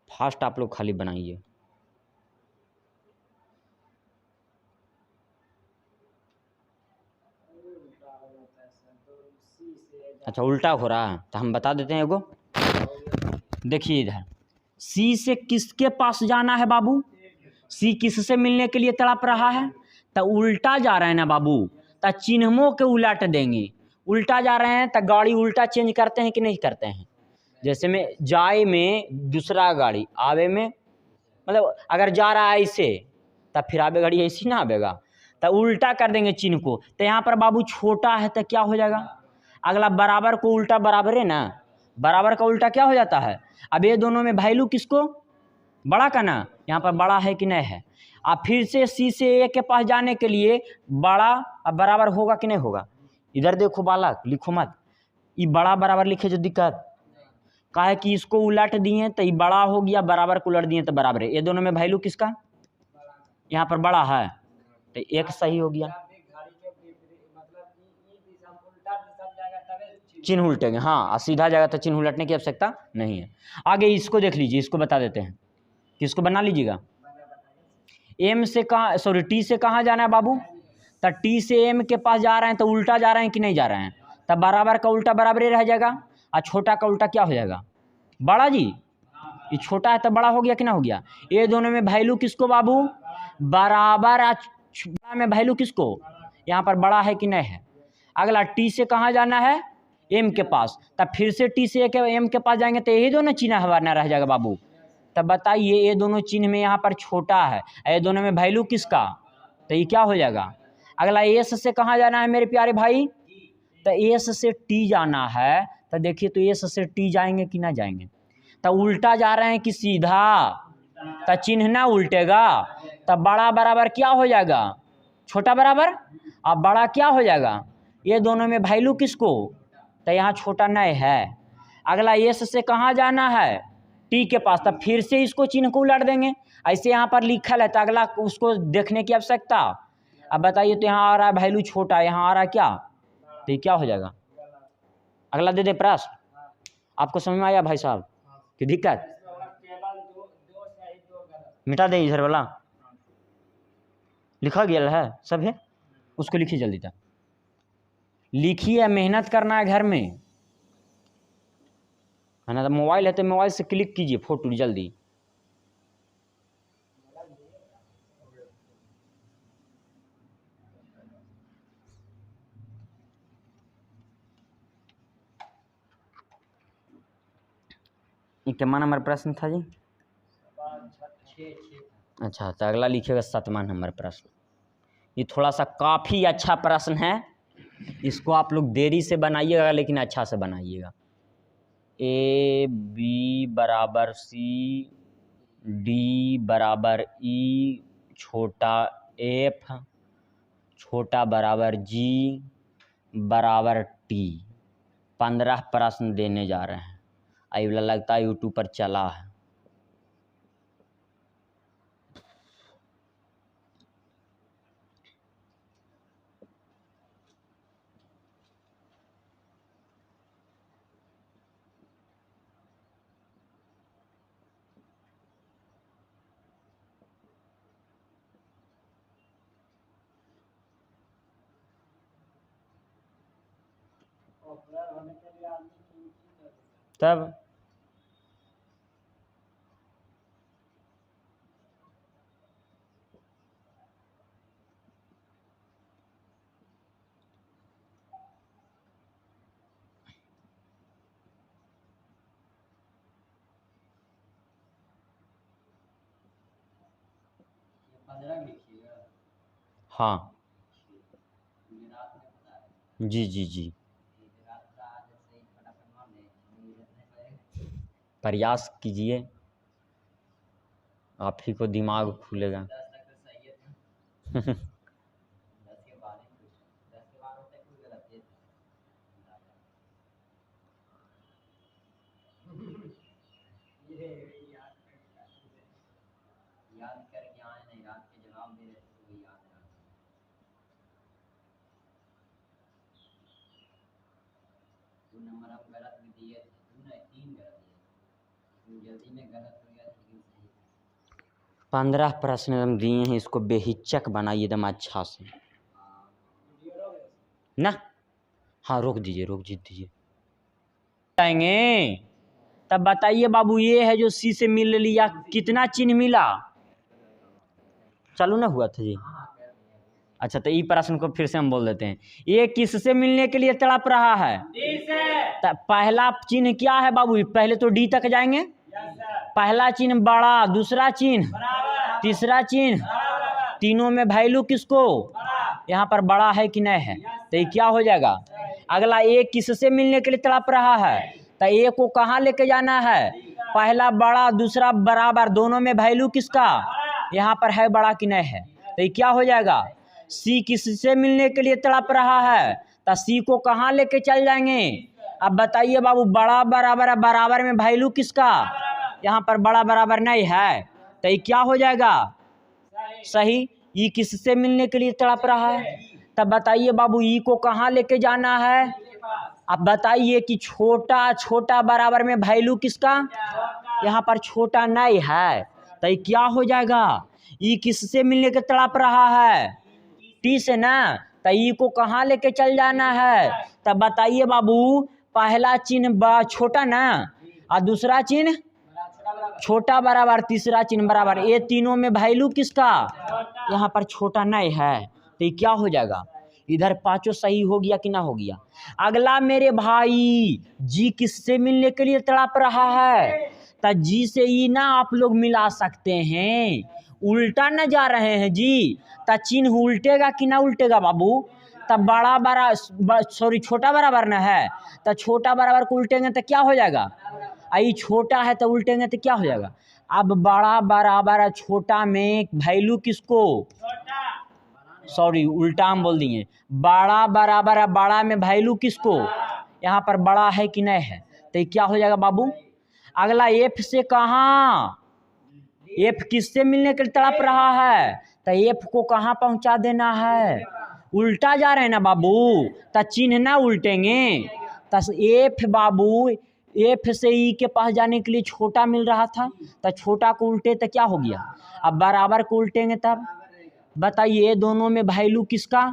फास्ट आप लोग खाली बनाइए। उल्टा हो जाता है सर, तो सी से अच्छा उल्टा हो रहा है तो हम बता देते हैं एगो। देखिए इधर सी से किसके पास जाना है बाबू? सी किससे मिलने के लिए तड़प रहा है? तो उल्टा जा रहे हैं ना बाबू, तो चिन्हों के उलट देंगे। उल्टा जा रहे हैं तो गाड़ी उल्टा चेंज करते हैं कि नहीं करते हैं? जैसे में जाए में दूसरा गाड़ी, आवे में मतलब अगर जा रहा है ऐसे तब फिर आवे गाड़ी ऐसी ना आवेगा, तो उल्टा कर देंगे चिन्ह को। तो यहाँ पर बाबू छोटा है तो क्या हो जाएगा? अगला बराबर को उल्टा बराबर है ना, बराबर का उल्टा क्या हो जाता है? अब ये दोनों में वैल्यू किसको? बड़ा का ना, यहाँ पर बड़ा है कि नहीं है? अब फिर से सी से ए के पास जाने के लिए बड़ा अब बराबर होगा कि नहीं होगा? इधर देखो बालक, लिखो मत, ये बड़ा बराबर लिखे जो दिक्कत का है कि इसको उलट दिए तो ये बड़ा हो गया, बराबर को उलट दिए तो बराबर है। ये दोनों में वैल्यू किसका? यहाँ पर बड़ा है तो एक सही हो गया। गाड़ी के मतलब ई दिशा में उल्टा दिशा में जाएगा तबे चिन्ह उल्टेंगे, हाँ, और सीधा जाएगा तो चिन्ह उलटने की आवश्यकता नहीं है। आगे इसको देख लीजिए, इसको बता देते हैं, किसको बना लीजिएगा। एम से कहाँ, सॉरी टी से कहाँ जाना है बाबू? तो टी से एम के पास जा रहे हैं तो उल्टा जा रहे हैं कि नहीं जा रहे हैं? तब बराबर का उल्टा बराबर ही रह जाएगा, और छोटा का उल्टा क्या हो जाएगा? बड़ा जी। ये छोटा है तो बड़ा हो गया कि ना हो गया? ये दोनों में वैल्यू किसको बाबू? बराबर। बड़ा में वैल्यू किसको? यहाँ पर बड़ा है कि नहीं है? अगला टी से कहाँ जाना है? एम के पास। तब फिर से टी से एम के पास जाएंगे तो यही दोनों चिन्ह हमारा रह जाएगा बाबू। तब बताइए ये दोनों चिन्ह में यहाँ पर छोटा है, ये दोनों में वैल्यू किसका? तो ये क्या हो जाएगा? अगला एस से कहाँ जाना है मेरे प्यारे भाई? तो एस से टी जाना है, तो देखिए तो एस से टी जाएंगे कि ना जाएंगे? तो उल्टा जा रहे हैं कि सीधा? तो चिन्ह ना उल्टेगा, तब बड़ा बराबर क्या हो जाएगा? छोटा बराबर। अब बड़ा क्या हो जाएगा? ये दोनों में वैल्यू किसको? तो यहाँ छोटा नहीं है। अगला एस से कहाँ जाना है? टी के पास। तब फिर से इसको चिन्ह को उलट देंगे, ऐसे यहाँ पर लिखल है तो अगला उसको देखने की आवश्यकता। अब बताइए तो यहाँ आ रहा है वैल्यू छोटा, यहाँ आ रहा है क्या? तो ये क्या हो जाएगा? अगला दे दे प्रश्न। आपको समझ में आया भाई साहब कि दिक्कत? केवल दो सही दो गलत। मिटा दे इधर वाला, लिखा गया है सब है, उसको लिखिए जल्दी तक। लिखिए, मेहनत करना है घर में, है ना? तो मोबाइल है तो मोबाइल से क्लिक कीजिए फोटो जल्दी। ये कितना नंबर प्रश्न था जी? अच्छा, तो अगला लिखिएगा 7वां नंबर प्रश्न। ये थोड़ा सा काफ़ी अच्छा प्रश्न है, इसको आप लोग देरी से बनाइएगा लेकिन अच्छा से बनाइएगा। ए बी बराबर सी, डी बराबर ई, छोटा एफ, छोटा बराबर जी, बराबर टी। 15 प्रश्न देने जा रहे हैं। आई वाला लगता है यूट्यूब पर चला है। पॉपुलर होने के लिए आदमी की करता है। तब हाँ, जी जी जी, प्रयास कीजिए, आप ही को दिमाग खुलेगा। नंबर हम गलत भी दिए थे, तूने 3 गलत दिए, तू जल्दी में गलत हो गया लेकिन सही था। 15 प्रश्न हम दिए हैं, इसको बेहिचक बनाइए एकदम अच्छा से ना। हाँ रोक दीजिए जाएंगे। तब बताइए बाबू, ये है जो सी से मिल लिया, कितना चिन्ह मिला? चालू ना हुआ था जी। अच्छा, तो ई प्रश्न को फिर से हम बोल देते हैं। ये किससे मिलने के लिए तड़प रहा है? डी से। पहला चिन्ह क्या है बाबू? पहले तो डी तक जाएंगे। पहला चिन्ह बड़ा, दूसरा चिन्ह, बराबर। तीसरा चिन्ह, बराबर। तीनों में वैल्यू किसको? बड़ा। यहाँ पर बड़ा है कि नहीं है? तो ये क्या हो जाएगा? अगला, ए किससे मिलने के लिए तड़प रहा है? तो ए को कहाँ लेके जाना है? पहला बड़ा, दूसरा बराबर, दोनों में वैल्यू किसका? यहाँ पर है बड़ा कि नहीं है? तो ये क्या हो जाएगा? सी किससे मिलने के लिए तड़प रहा है? तो सी को कहाँ लेके चल जाएंगे? अब बताइए बाबू, बड़ा बराबर है, बराबर में वैल्यू किसका? यहाँ पर बड़ा बराबर नहीं है, तो ये क्या हो जाएगा? सही। ई किससे मिलने के लिए तड़प रहा है? तब बताइए बाबू, ई को कहाँ लेके जाना है? अब बताइए कि छोटा छोटा बराबर में वैल्यू किसका? यहाँ पर छोटा नहीं है, तो ये क्या हो जाएगा? ई किससे मिलने के तड़प रहा है? टी से ना। तो ई को कहाँ लेके चल जाना है? तब बताइए बाबू, पहला चिन्ह छोटा ना, और दूसरा चिन्ह छोटा बराबर, तीसरा चिन्ह बराबर, ये तीनों में वैल्यू किसका? यहाँ पर छोटा नहीं है, तो ये क्या हो जाएगा? इधर पांचों सही हो गया कि ना हो गया? अगला मेरे भाई, जी किससे मिलने के लिए तड़प रहा है? तो जी से ई ना आप लोग मिला सकते हैं, उल्टा न जा रहे हैं जी। तो चिन्ह उल्टेगा कि ना उल्टेगा बाबू? तब बड़ा बड़ा सॉरी छोटा बराबर ना है, तो छोटा बराबर को उल्टेंगे तो क्या हो जाएगा? आई छोटा है तो उल्टेंगे तो क्या हो जाएगा? अब बड़ा बराबर छोटा में वैल्यू किसको? सॉरी उल्टा हम बोल दिए, बड़ा बराबर है, बड़ा में वैल्यू किसको? यहाँ पर बड़ा है कि नहीं है? तो ये क्या हो जाएगा बाबू? अगला, एफ से कहाँ? एफ किससे मिलने के लिए तड़प रहा है? तो एफ को कहाँ पहुँचा देना है? उल्टा जा रहे हैं ना बाबू, तो चिन्ह ना उल्टेंगे। तो एफ बाबू, एफ से ई के पास जाने के लिए छोटा मिल रहा था, तो छोटा को उल्टे तो क्या हो गया? अब बराबर को उल्टेंगे तब बताइए दोनों में वैल्यू किसका?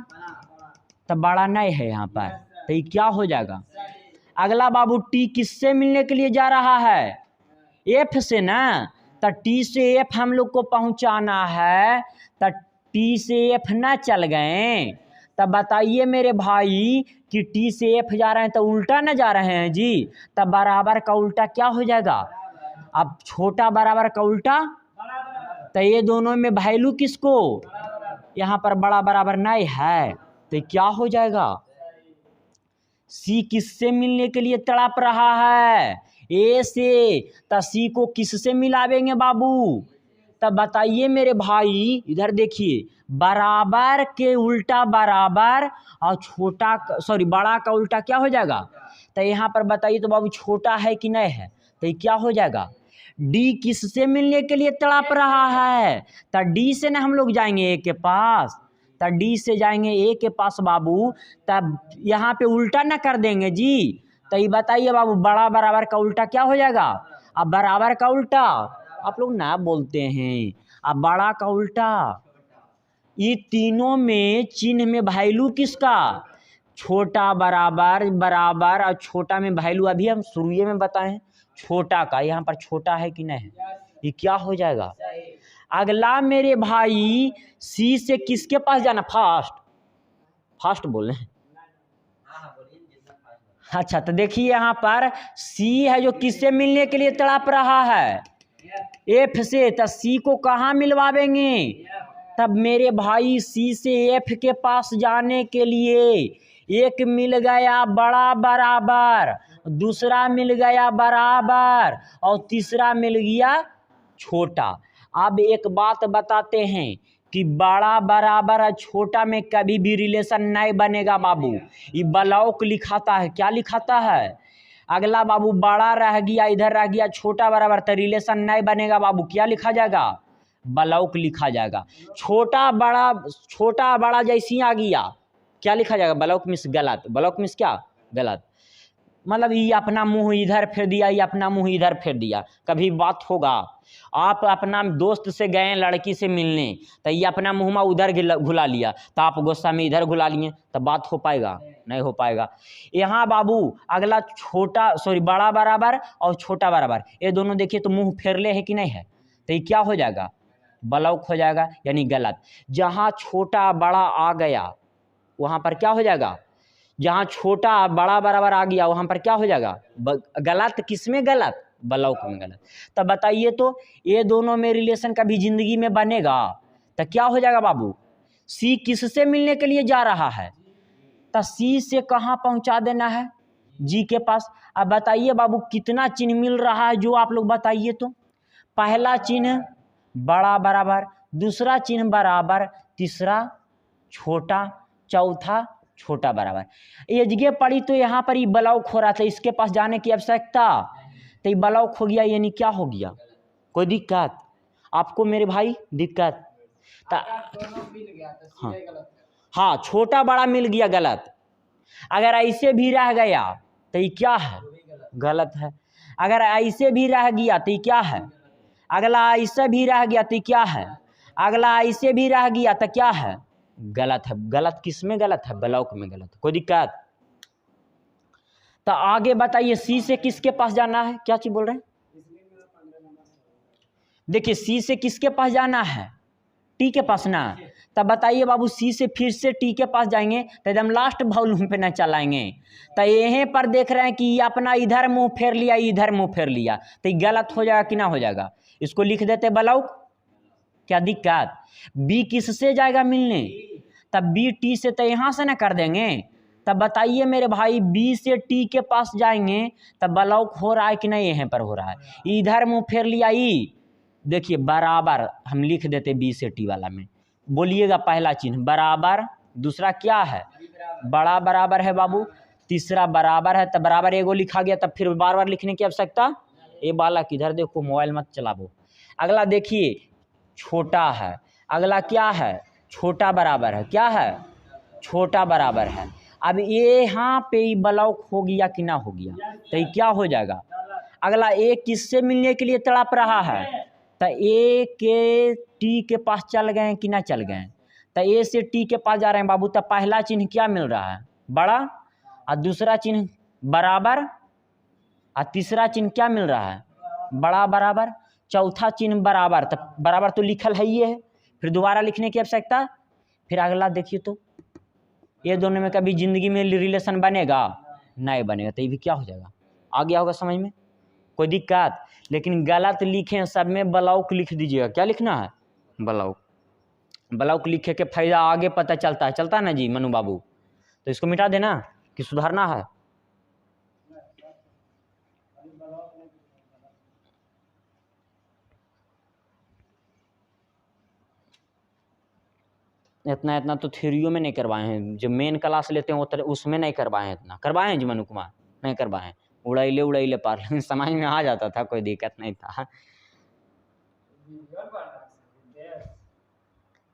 तब बड़ा नहीं है यहाँ पर, तो ये क्या हो जाएगा? अगला बाबू, टी किससे मिलने के लिए जा रहा है? एफ से ना। तो टी से एफ हम लोग को पहुंचाना है, तो टी से एफ ना चल गए। तब बताइए मेरे भाई कि टी से एफ जा रहे हैं तो उल्टा ना जा रहे हैं जी। तब बराबर का उल्टा क्या हो जाएगा? अब छोटा बराबर का उल्टा, तो ये दोनों में वैल्यू किसको? यहाँ पर बड़ा बराबर नहीं है, तो क्या हो जाएगा? सी किससे मिलने के लिए तड़प रहा है? ए से। तो सी को किससे मिलावेंगे बाबू? तब बताइए मेरे भाई, इधर देखिए, बराबर के उल्टा बराबर, और छोटा सॉरी बड़ा का उल्टा क्या हो जाएगा? तो यहाँ पर बताइए तो बाबू, छोटा है कि नहीं है? तो ये क्या हो जाएगा? डी किससे मिलने के लिए तड़प रहा है? तो डी से ना हम लोग जाएंगे ए के पास, तो डी से जाएंगे ए के पास बाबू, तब यहाँ पे उल्टा ना कर देंगे जी। तो ये बताइए बाबू, बड़ा बराबर का उल्टा क्या हो जाएगा? अब बराबर का उल्टा आप लोग ना बोलते हैं, अब बड़ा का उल्टा। ये तीनों में चिन्ह में वैल्यू किसका? छोटा बराबर बराबर, और छोटा में वैल्यू अभी हम शुरू में बताएं छोटा का, यहाँ पर छोटा है कि नहीं है? ये क्या हो जाएगा? अगला मेरे भाई, सी से किसके पास जाना? फास्ट बोले। अच्छा, तो देखिए यहाँ पर सी है जो किससे मिलने के लिए तड़प रहा है? एफ से। तो सी को कहाँ मिलवावेंगे? तब मेरे भाई सी से एफ के पास जाने के लिए एक मिल गया बड़ा बराबर, दूसरा मिल गया बराबर और तीसरा मिल गया छोटा। अब एक बात बताते हैं कि बड़ा बराबर और छोटा में कभी भी रिलेशन नहीं बनेगा बाबू। ये ब्लॉक लिखाता है, क्या लिखाता है? अगला बाबू बड़ा रह गया, इधर रह गया छोटा बराबर, तो रिलेशन नहीं बनेगा बाबू। क्या लिखा जाएगा? ब्लॉक लिखा जाएगा। छोटा बड़ा जैसी आ गया, क्या लिखा जाएगा? ब्लॉक मिस गलत। ब्लॉक मिस क्या? गलत। मतलब ये अपना मुंह इधर फेर दिया, ये अपना मुंह इधर फेर दिया। कभी बात होगा, आप अपना दोस्त से गए लड़की से मिलने, तो ये अपना मुंह में उधर घुला लिया, तो आप गुस्सा में इधर घुला लिए, तो बात हो पाएगा? नहीं हो पाएगा। यहाँ बाबू अगला बड़ा बराबर और छोटा बराबर, ये दोनों देखिए तो मुंह फेरले है कि नहीं है, तो ये क्या हो जाएगा? ब्लॉक हो जाएगा, यानी गलत। जहाँ छोटा बड़ा आ गया वहाँ पर क्या हो जाएगा? जहाँ छोटा बड़ा बराबर आ गया वहाँ पर क्या हो जाएगा? गलत। किसमें गलत? ब्लॉक में गलत। तब बताइए तो ये दोनों में रिलेशन कभी जिंदगी में बनेगा? तो क्या हो जाएगा बाबू? सी किससे मिलने के लिए जा रहा है, तो सी से कहाँ पहुंचा देना है? जी के पास। अब बताइए बाबू कितना चिन्ह मिल रहा है, जो आप लोग बताइए तो। पहला चिन्ह बड़ा बराबर, दूसरा चिन्ह बराबर, तीसरा छोटा, चौथा छोटा बराबर। ये जगह पड़ी तो यहाँ पर ये ब्लॉक हो रहा था, इसके पास जाने की आवश्यकता, तो ये ब्लॉक हो गया, यानी क्या हो गया? कोई दिक्कत आपको मेरे भाई? दिक्कत? दोनों मिल गया तो हाँ सीधे गलत है। हाँ, छोटा बड़ा मिल गया गलत। अगर ऐसे भी रह गया तो ये क्या है? गलत है। अगर ऐसे भी रह गया तो ये क्या है? अगला ऐसे भी रह गया तो क्या है? अगला ऐसे भी रह गया तो क्या है? गलत है। गलत किस में गलत है? ब्लॉक में गलत है। कोई दिक्कत? तो आगे बताइए सी से किसके पास जाना है? क्या चीज बोल रहे हैं? देखिए सी से किसके पास जाना है? टी के पास ना। तब बताइए बाबू सी से फिर से टी के पास जाएंगे तो एकदम लास्ट वॉल्यूम पे ना चलाएंगे, तो यहीं पर देख रहे हैं कि ये अपना इधर मुंह फेर लिया, इधर मुंह फेर लिया, तो ये गलत हो जाएगा कि ना हो जाएगा? इसको लिख देते ब्लॉक। क्या दिक्कत? बी किससे जाएगा मिलने? तब बी टी से, तो यहाँ से ना कर देंगे। तब बताइए मेरे भाई बी से टी के पास जाएंगे तब ब्लॉक हो रहा है कि नहीं? यहाँ पर हो रहा है। इधर मुंह फेर लिया, ई देखिए बराबर हम लिख देते बी से टी वाला में। बोलिएगा पहला चिन्ह बराबर, दूसरा क्या है? बड़ा बराबर है बाबू, तीसरा बराबर है, तब बराबर एगो लिखा गया, तब फिर बार बार लिखने की आवश्यकता? ये बालक इधर देखो, मोबाइल मत चलाओ। अगला देखिए छोटा है, अगला क्या है? छोटा बराबर है। क्या है? छोटा बराबर है। अब ये यहाँ पे ब्लॉक हो गया कि ना हो गया? तो ये क्या हो जाएगा? अगला ए किससे मिलने के लिए तड़प रहा है? तो ए के टी के पास चल गए कि ना चल गए? तो ए से टी के पास जा रहे हैं बाबू, तो पहला चिन्ह क्या मिल रहा है? बड़ा, और दूसरा चिन्ह बराबर, और तीसरा चिन्ह क्या मिल रहा है? बड़ा बराबर, चौथा चिन्ह बराबर। तो बराबर तो लिखल है, ये है, फिर दोबारा लिखने की आवश्यकता? फिर अगला देखिए तो ये दोनों में कभी जिंदगी में रिलेशन बनेगा? नहीं बनेगा। तो ये भी क्या हो जाएगा? आ गया होगा समझ में? कोई दिक्कत? लेकिन गलत लिखें, सब में ब्लॉक लिख दीजिएगा। क्या लिखना है? ब्लॉक। ब्लॉक लिखे के फायदा आगे पता चलता है ना जी मनु बाबू? तो इसको मिटा देना कि सुधारना है? इतना तो थ्योरियो में नहीं करवाए हैं, जो मेन क्लास लेते हैं वो उसमें नहीं करवाए हैं। इतना करवाए हैं जी मनु कुमार? नहीं करवाए हैं। उड़ैले पार समझ में आ जाता था, कोई दिक्कत नहीं था।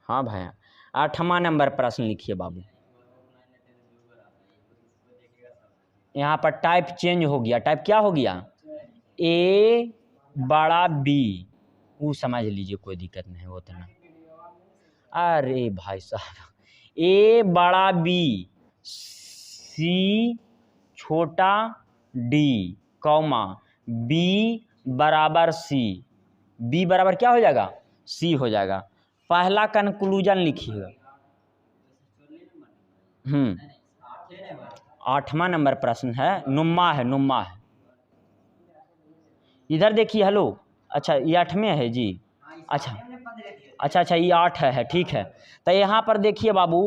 हाँ भाई, 8वां नंबर प्रश्न लिखिए बाबू। यहाँ पर टाइप चेंज हो गया। टाइप क्या हो गया? ए बड़ा बी, वो समझ लीजिए, कोई दिक्कत नहीं है उतना। अरे भाई साहब, ए बड़ा बी, सी छोटा डी, कॉमा बी बराबर सी। बी बराबर क्या हो जाएगा? सी हो जाएगा। पहला कंक्लूजन लिखिएगा। 8वां नंबर प्रश्न है, नुम्मा है। इधर देखिए, हेलो। अच्छा ये 8वें है जी? अच्छा ये 8 है, ठीक है। तो यहाँ पर देखिए बाबू,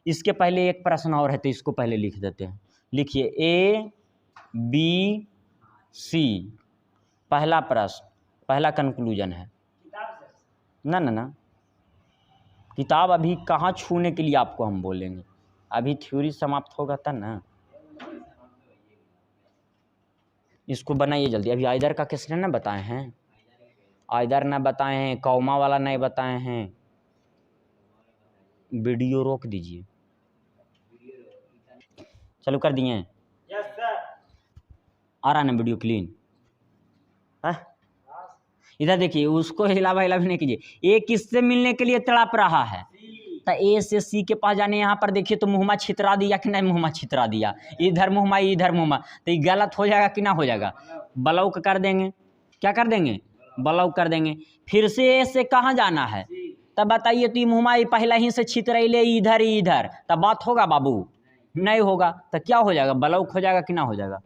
इसके पहले एक प्रश्न और है तो इसको पहले लिख देते हैं। लिखिए A B C, पहला प्रश्न, पहला कंक्लूजन है। किताब से ना ना ना, किताब अभी कहाँ छूने के लिए आपको हम बोलेंगे, अभी थ्योरी समाप्त होगा तब ना। इसको बनाइए जल्दी, अभी आइदर का क्वेश्चन ना बताए हैं, आइदर ना बताए हैं, कौमा वाला नहीं बताए हैं। वीडियो रोक दीजिए, चालू कर दिए हैं? Yes sir. आ रहा ना वीडियो क्लीन? इधर देखिए, उसको हिलावा हिला भी नहीं कीजिए। ए किससे मिलने के लिए तड़प रहा है? तो ए से सी के पास जाने, यहाँ पर देखिए तो मुहम्मा छितरा दिया कि नहीं, मुहम्मा छितरा दिया, इधर मुहम्मा इधर मुहम्मा, तो ये गलत हो जाएगा कि ना हो जाएगा? ब्लॉक कर देंगे, क्या कर देंगे? ब्लॉक कर देंगे। फिर से ए से कहाँ जाना है? तब बताइए, तो ये मुहम्मा पहले ही से छितरैले इधर इधर, तब बात होगा बाबू? नहीं होगा। तो क्या हो जाएगा? ब्लॉक हो जाएगा कि ना हो जाएगा?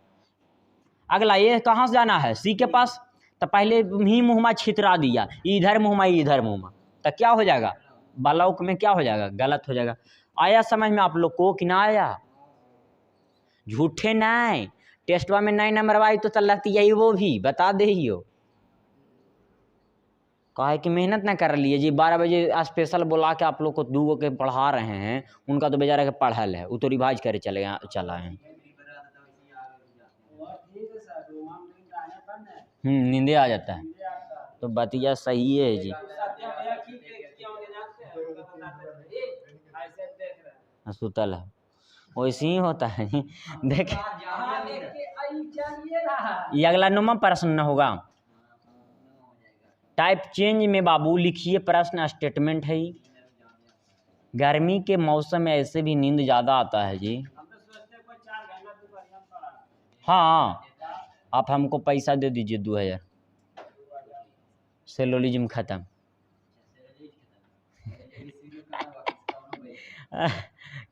अगला, ये कहाँ से जाना है? सी के पास, तो पहले ही मुहम्मा छितरा दिया, इधर मुहम्मा इधर मुहम्मा, तो क्या हो जाएगा? ब्लॉक में क्या हो जाएगा? गलत हो जाएगा। आया समझ में आप लोग को कि ना आया? झूठे नहीं, टेस्टवा में 9 नंबर आई तो चलती है वो भी बता दे ही हो। काहे कि मेहनत ना कर लिए जी, 12 बजे स्पेशल बुला के आप लोग को 2 के पढ़ा रहे हैं, उनका तो बेचारा के पढ़ल है, वो तो रिवाइज करे चला है। वो ठीक है सर, रूमा में जाने पर ना नींदे आ जाता है, नींदे आता है। तो बतिया सही है जी। सत्य भैया की क्यों नहीं जानते हैं, उनका बताते थे ए ऐसे देख रहे हैं। सुतल है, वैसे ही होता है जी। देख, यहाँ देख के आई चलिए रहा। ये अगला 9वां प्रश्न न होगा। टाइप चेंज में बाबू लिखिए प्रश्न स्टेटमेंट है। गर्मी के मौसम में ऐसे भी नींद ज़्यादा आता है जी। हम तो सोचते हैं कोई 4 घंटा दोपहर में पढ़ा। हाँ, आप हमको पैसा दे दीजिए 2000, सेलोलिज्म खत्म।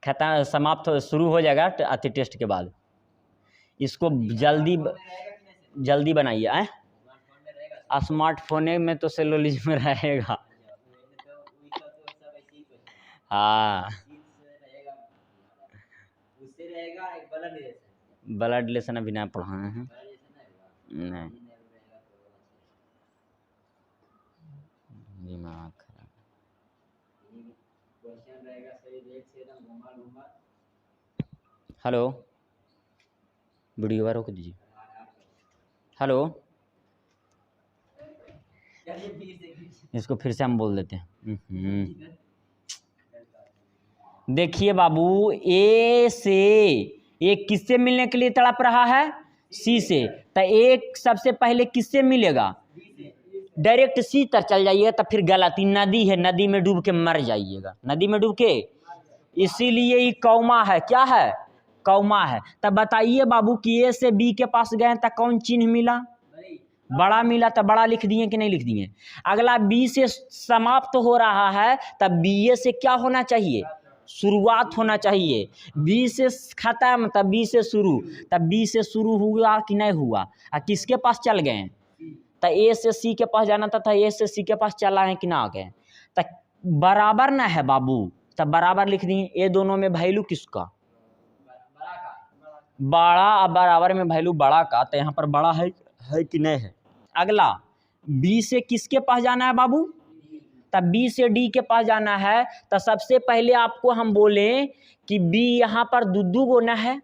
खत्म, समाप्त शुरू हो जाएगा अति टेस्ट के बाद। इसको जल्दी बनाइए। स्मार्टफोन में तो सेलोलिज्म रहेगा। हाँ, ब्लड रिलेशन अभी ना पढ़ाए हैं, नहीं, दिमाग खराब। हेलो, वीडियो रोक दीजिए। हेलो, इसको फिर से हम बोल देते हैं। देखिए बाबू, ए से, ए किससे मिलने के लिए तड़प रहा है? सी से। तो एक सबसे पहले किससे मिलेगा? डायरेक्ट सी तक चल जाइएगा, तब फिर गलती, नदी है, नदी में डूब के मर जाइएगा, नदी में डूब के। इसीलिए ये कौमा है, क्या है? कौमा है। तब बताइए बाबू कि ए से बी के पास गए तो कौन चिन्ह मिला? बड़ा मिला, तो बड़ा लिख दिए कि नहीं लिख दिए? अगला बी से समाप्त हो रहा है, तब बी ए से क्या होना चाहिए? शुरुआत होना चाहिए। बी से खत्म, तब बी से शुरू, तब बी से शुरू हुआ कि नहीं हुआ? किसके पास चल गए? तो ए से सी के पास जाना था, ए से सी के पास चला है कि ना आ गए? तो बराबर ना है बाबू, तब बराबर लिख दिए। ये दोनों में वैल्यू किसका? बड़ा। अब बराबर में वैल्यू बड़ा का, तो यहाँ पर बड़ा है कि नहीं है? अगला, बी से किसके पास जाना है बाबू? तब बी से डी के पास जाना है, तो सबसे पहले आपको हम बोले कि बी यहाँ पर दुद्दू गो ना है,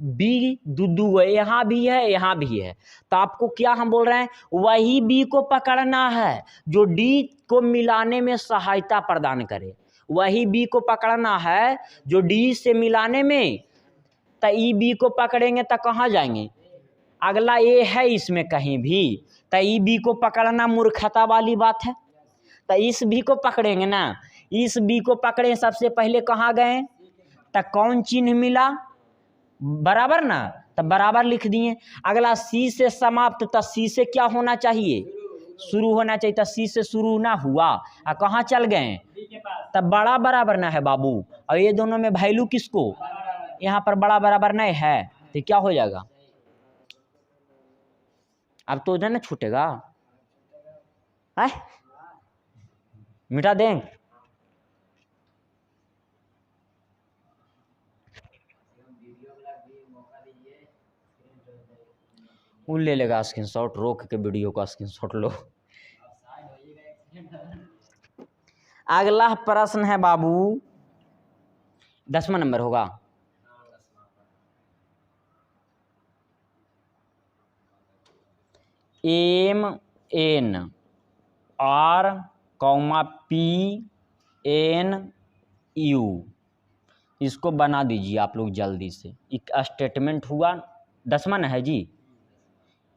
बी दुद्दू गो, यहाँ भी है यहाँ भी है, तो आपको क्या हम बोल रहे हैं? वही बी को पकड़ना है जो डी को मिलाने में सहायता प्रदान करे, वही बी को पकड़ना है जो डी से मिलाने में। तो ई बी को पकड़ेंगे तो कहाँ जाएंगे? अगला ए है इसमें कहीं भी, तो ई बी को पकड़ना मूर्खता वाली बात है। तो इस बी को पकड़ेंगे ना, इस बी को पकड़े, सबसे पहले कहाँ गए? तो कौन चिन्ह मिला? बराबर ना, तो बराबर लिख दिए। अगला सी से समाप्त, तो सी से क्या होना चाहिए? शुरू होना चाहिए। तो सी से शुरू ना हुआ, कहाँ चल गए? तब बड़ा बराबर ना है बाबू, और ये दोनों में वैल्यू किसको? यहाँ पर बड़ा बराबर नहीं है, तो क्या हो जाएगा? अब तो उधर ना छूटेगा, है मिटा दें। वो ले लेगा स्क्रीनशॉट, रोक के वीडियो का स्क्रीनशॉट लो। साइड होइएगा एक सेकंड। अगला प्रश्न है बाबू, 10वां नंबर होगा। MN R,PNU, इसको बना दीजिए आप लोग जल्दी से। एक स्टेटमेंट हुआ, 10वां ना है जी।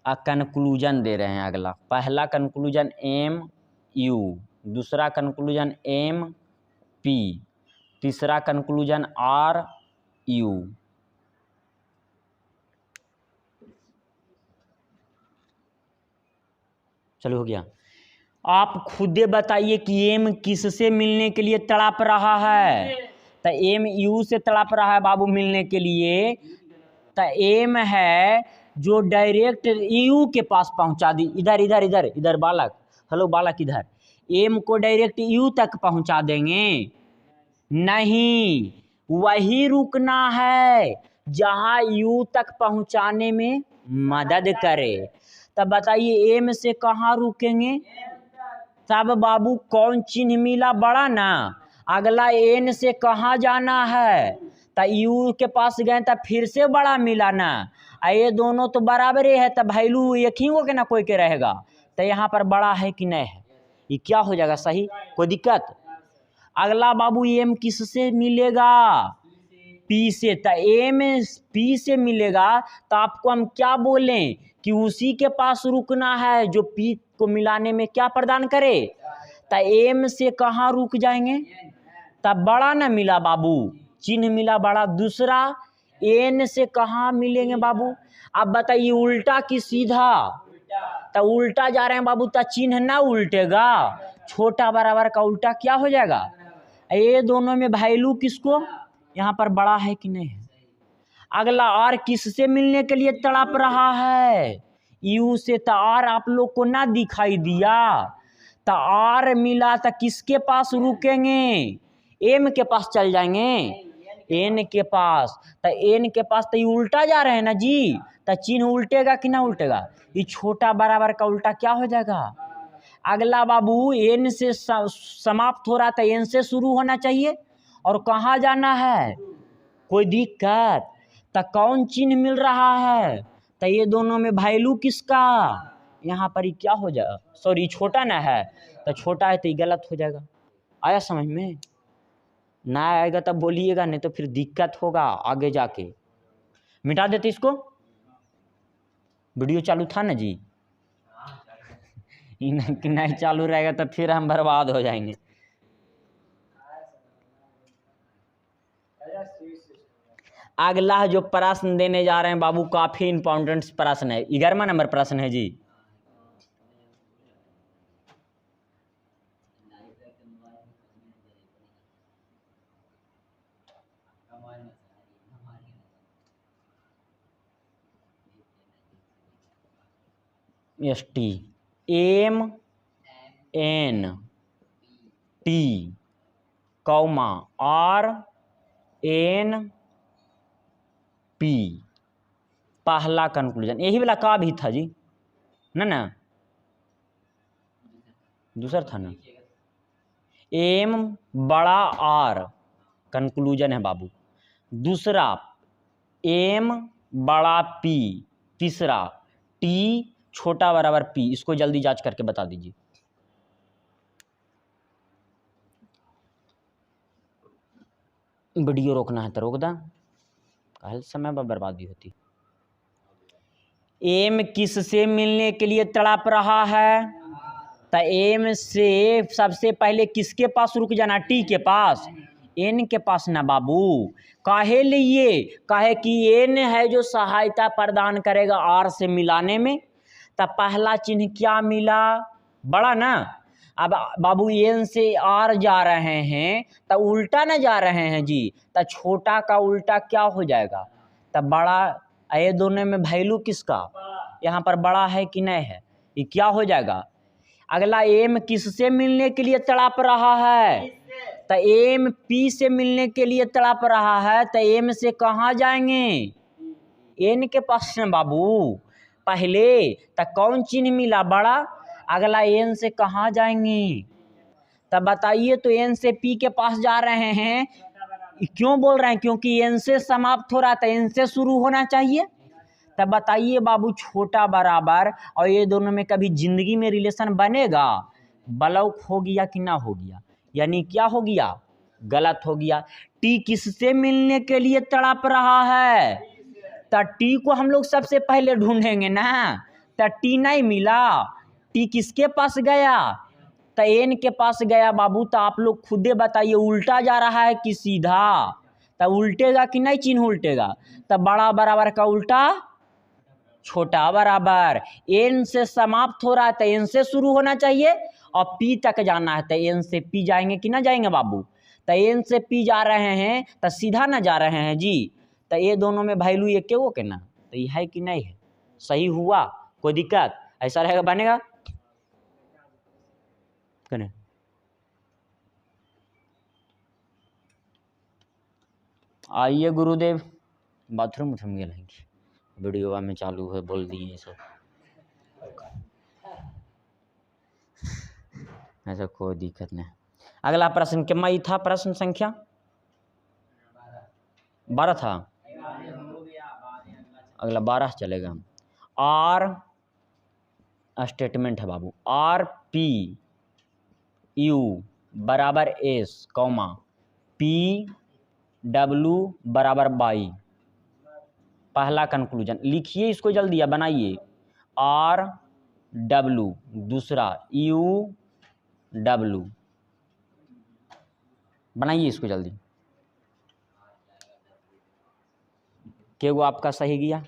कंक्लूजन दे रहे हैं अगला। पहला कंक्लूजन MU, दूसरा कंक्लूजन MP, तीसरा कंक्लूजन RU। चलो हो गया। आप खुदे बताइए कि एम किससे मिलने के लिए तड़प रहा है। तो एम यू से तड़प रहा है बाबू मिलने के लिए। तो एम है जो डायरेक्ट यू के पास पहुंचा दी। इधर इधर इधर इधर बालक, हेलो बालक इधर। एम को डायरेक्ट यू तक पहुंचा देंगे? नहीं, वही रुकना है जहां यू तक पहुंचाने में मदद करे। तब बताइए एम से कहाँ रुकेंगे? तब बाबू कौन चिन्ह मिला? बड़ा ना। अगला एन से कहाँ जाना है? तो यू के पास गए तब फिर से बड़ा मिला ना। ये दोनों तो बराबर ही है, तब वैल्यू एक ही हो के ना कोई के रहेगा। तो यहाँ पर बड़ा है कि नहीं है? ये क्या हो जाएगा सही? कोई दिक्कत? अगला बाबू एम किससे मिलेगा? पी से। तो एम पी से मिलेगा तो आपको हम क्या बोलें कि उसी के पास रुकना है जो पी को मिलाने में क्या प्रदान करे। तो एम से कहाँ रुक जाएंगे? तब बड़ा ना मिला बाबू, चिन्ह मिला बड़ा। दूसरा एन से कहाँ मिलेंगे बाबू? अब बताइए उल्टा कि सीधा? तो उल्टा जा रहे हैं बाबू, तो चिन्ह ना उल्टेगा। छोटा बराबर का उल्टा क्या हो जाएगा? ये दोनों में वैल्यू किसको यहाँ पर बड़ा है कि नहीं है? अगला आर किससे मिलने के लिए तड़प रहा है? यू से। तो आर आप लोग को ना दिखाई दिया। तो आर मिला तो किसके पास रुकेंगे? एम के पास चल जाएंगे, एन के पास। तो एन के पास तो ये उल्टा जा रहे हैं ना जी। तो चिन्ह उल्टेगा कि ना उल्टेगा? ये छोटा बराबर का उल्टा क्या हो जाएगा? अगला बाबू एन से समाप्त हो रहा था, एन से शुरू होना चाहिए। और कहाँ जाना है? कोई दिक्कत? तो कौन चिन्ह मिल रहा है? तो ये दोनों में वैल्यू किसका? यहाँ पर ही क्या हो जाएगा? सॉरी छोटा ना है, तो छोटा है तो ये गलत हो जाएगा। आया समझ में? ना आएगा तब बोलिएगा, नहीं तो फिर दिक्कत होगा आगे जाके। मिटा देते इसको। वीडियो चालू था ना जी? नहीं चालू रहेगा तो फिर हम बर्बाद हो जाएंगे। अगला जो प्रश्न देने जा रहे हैं बाबू काफी इंपॉर्टेंट प्रश्न है, 11वां नंबर प्रश्न है जी। ST MNT comma RNP। पहला कंक्लूजन यही वाला का भी था जी ना? दूसरा था ना। एम बड़ा आर कंक्लूजन है बाबू। दूसरा एम बड़ा पी। तीसरा टी छोटा बराबर पी। इसको जल्दी जांच करके बता दीजिए। वीडियो रोकना है तो रोक दा, कल समय पर बर्बादी होती। एम किससे मिलने के लिए तड़प रहा है? तो एम से सबसे पहले किसके पास रुक जाना? टी के पास, एन के पास ना बाबू। काहे लिए? काहे कि एन है जो सहायता प्रदान करेगा आर से मिलाने में। तो पहला चिन्ह क्या मिला? बड़ा ना। अब बाबू एन से आर जा रहे हैं तो उल्टा ना जा रहे हैं जी। तो छोटा का उल्टा क्या हो जाएगा? तो बड़ा। ये दोनों में वैल्यू किसका यहाँ पर बड़ा है कि नहीं है? ये क्या हो जाएगा? अगला एम किससे मिलने के लिए तड़प रहा है? तो एम पी से मिलने के लिए तड़प रहा है। तो एम से कहाँ जाएंगे? एन के पास ना बाबू। पहले, तो कौन चिन्ह मिला बड़ा, अगला एन से कहाँ जाएंगे, तब बताइए। तो एन से पी के पास जा रहे हैं, क्यों बोल रहे हैं, क्योंकि एन से समाप्त हो रहा था, एन से शुरू होना चाहिए। तब बताइए बाबू, छोटा बराबर और ये दोनों में कभी जिंदगी में रिलेशन बनेगा, ब्लॉक हो गया कि ना हो गया, यानी क्या हो गया, गलत हो गया। टी किससे मिलने के लिए तड़प रहा है, तो टी को हम लोग सबसे पहले ढूंढेंगे ना, तो टी नहीं मिला, टी किसके पास गया, तो एन के पास गया बाबू। तो आप लोग खुदे बताइए, उल्टा जा रहा है कि सीधा, तो उल्टेगा कि नहीं, चिन्ह उल्टेगा। तो बड़ा बराबर का उल्टा छोटा बराबर, एन से समाप्त हो रहा है तो एन से शुरू होना चाहिए, और पी तक जाना है तो एन से पी जाएंगे कि ना जाएंगे बाबू। तो एन से पी जा रहे हैं तो सीधा ना जा रहे हैं जी, तो ये दोनों में वैल्यू एक के वो के ना, तो ये है कि नहीं है, सही हुआ, कोई दिक्कत, ऐसा रहेगा बनेगा कने। आइए गुरुदेव, बाथरूम उठम गए रहेंगे, वीडियो में चालू है, बोल दिए सब, ऐसा कोई दिक्कत नहीं। अगला प्रश्न क्या मैं था, प्रश्न संख्या 12 था, अगला 12 चलेगा। आर स्टेटमेंट है बाबू, आर पी यू बराबर एस कॉमा पी डब्लू बराबर बाई। पहला कंक्लूजन लिखिए, इसको जल्दी बनाइए, आर डब्लू, दूसरा यू डब्लू, बनाइए इसको जल्दी। क्या वो आपका सही गया,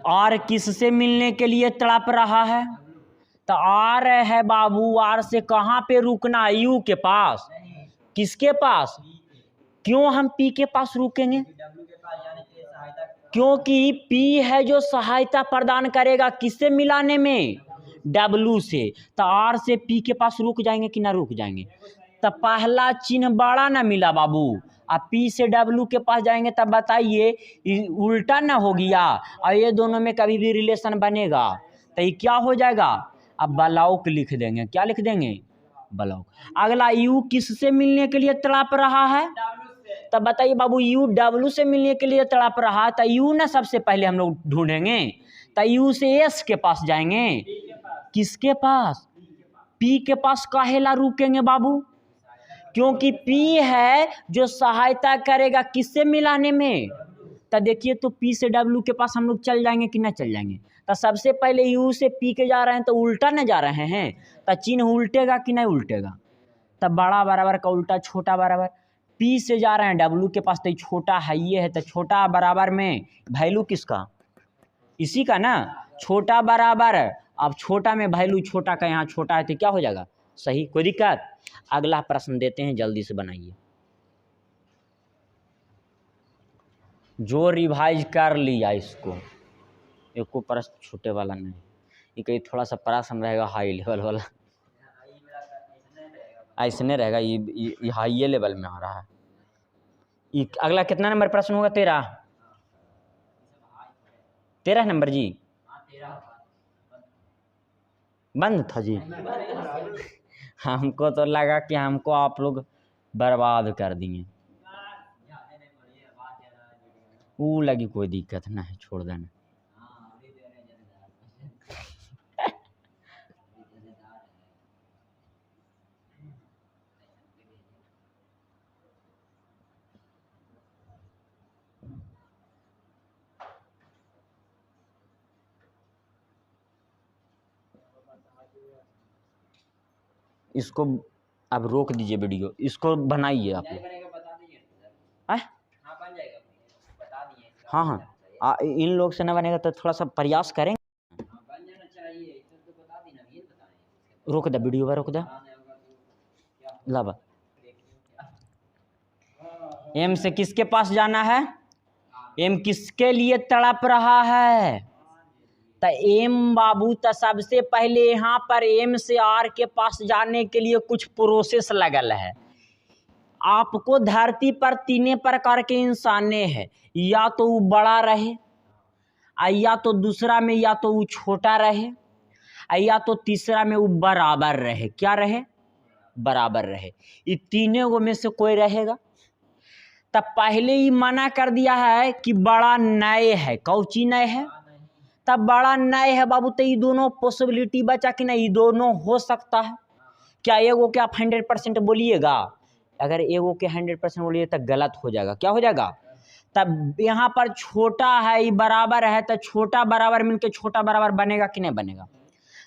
आर किससे मिलने के लिए तड़प रहा है, तो आर है बाबू, आर से कहाँ पे रुकना, यू के पास, किसके पास, क्यों हम पी के पास रुकेंगे, क्योंकि पी है जो सहायता प्रदान करेगा किससे मिलाने में, डब्लू से, तो आर से पी के पास रुक जाएंगे कि ना रुक जाएंगे। तो पहला चिन्ह बड़ा ना मिला बाबू, अब पी से डब्लू के पास जाएंगे, तब बताइए उल्टा ना हो गया, और ये दोनों में कभी भी रिलेशन बनेगा तो ये क्या हो जाएगा, अब ब्लॉक लिख देंगे, क्या लिख देंगे, ब्लॉक। अगला यू किससे मिलने के लिए तड़प रहा है, तब बताइए बाबू, यू डब्लू से मिलने के लिए तड़प रहा है, तो यू ना सबसे पहले हम लोग ढूंढेंगे, तो यू से एस के पास जाएंगे, किसके पास, पी के पास काहेला रुकेंगे बाबू, क्योंकि पी है जो सहायता करेगा किससे मिलाने में, तो देखिए तो पी से डब्लू के पास हम लोग चल जाएंगे कि ना चल जाएंगे। तो सबसे पहले यू से पी के जा रहे हैं तो उल्टा ना जा रहे हैं, तो चिन्ह उल्टेगा कि नहीं उल्टेगा, तब बड़ा बराबर का उल्टा छोटा बराबर, पी से जा रहे हैं डब्लू के पास तो छोटा है ये है, तो छोटा बराबर में वैल्यू किसका, इसी का ना, छोटा बराबर, अब छोटा में वैल्यू छोटा का यहाँ छोटा है तो क्या हो जाएगा, सही, कोई दिक्कत। अगला प्रश्न देते हैं, जल्दी से बनाइए, जो रिवाइज कर लिया इसको, एक को प्रश्न छोटे वाला नहीं, ये कहीं थोड़ा सा प्रश्न रहेगा हाई लेवल वाला, ऐसने रहेगा, ये हाई लेवल में आ रहा है। ये अगला कितना नंबर प्रश्न होगा, 13 नंबर जी, बंद था जी, हमको तो लगा कि हमको आप लोग बर्बाद कर दिए, वो लगी, कोई दिक्कत ना है, छोड़ देना। इसको अब रोक दीजिए वीडियो, इसको बनाइए आप लोग, हाँ हाँ इन लोग से ना बनेगा तो थोड़ा सा प्रयास करेंगे, रोक दे वीडियो, रोक दे, लावा। एम से किसके पास जाना है, एम किसके लिए तड़प रहा है, तो एम बाबू, तो सबसे पहले यहाँ पर एम से आर के पास जाने के लिए कुछ प्रोसेस लगल है। आपको धरती पर 3 प्रकार के इंसाने हैं, या तो वो बड़ा रहे, या तो दूसरा में या तो वो छोटा रहे या तो तीसरा में वो बराबर रहे। क्या रहे? बराबर रहे। ये तीनों में से कोई रहेगा। तब पहले ही मना कर दिया है कि बड़ा नए है। कौची नए है? तब बड़ा नए है बाबू, तो ये दोनों पॉसिबिलिटी बचा कि नहीं, ये दोनों हो सकता है। क्या एगो के आप 100% बोलिएगा? अगर एगो के 100% बोलिए तो गलत हो जाएगा। क्या हो जाएगा? तब यहाँ पर छोटा है, ये बराबर है, तो छोटा बराबर मिलके छोटा बराबर बनेगा कि नहीं बनेगा?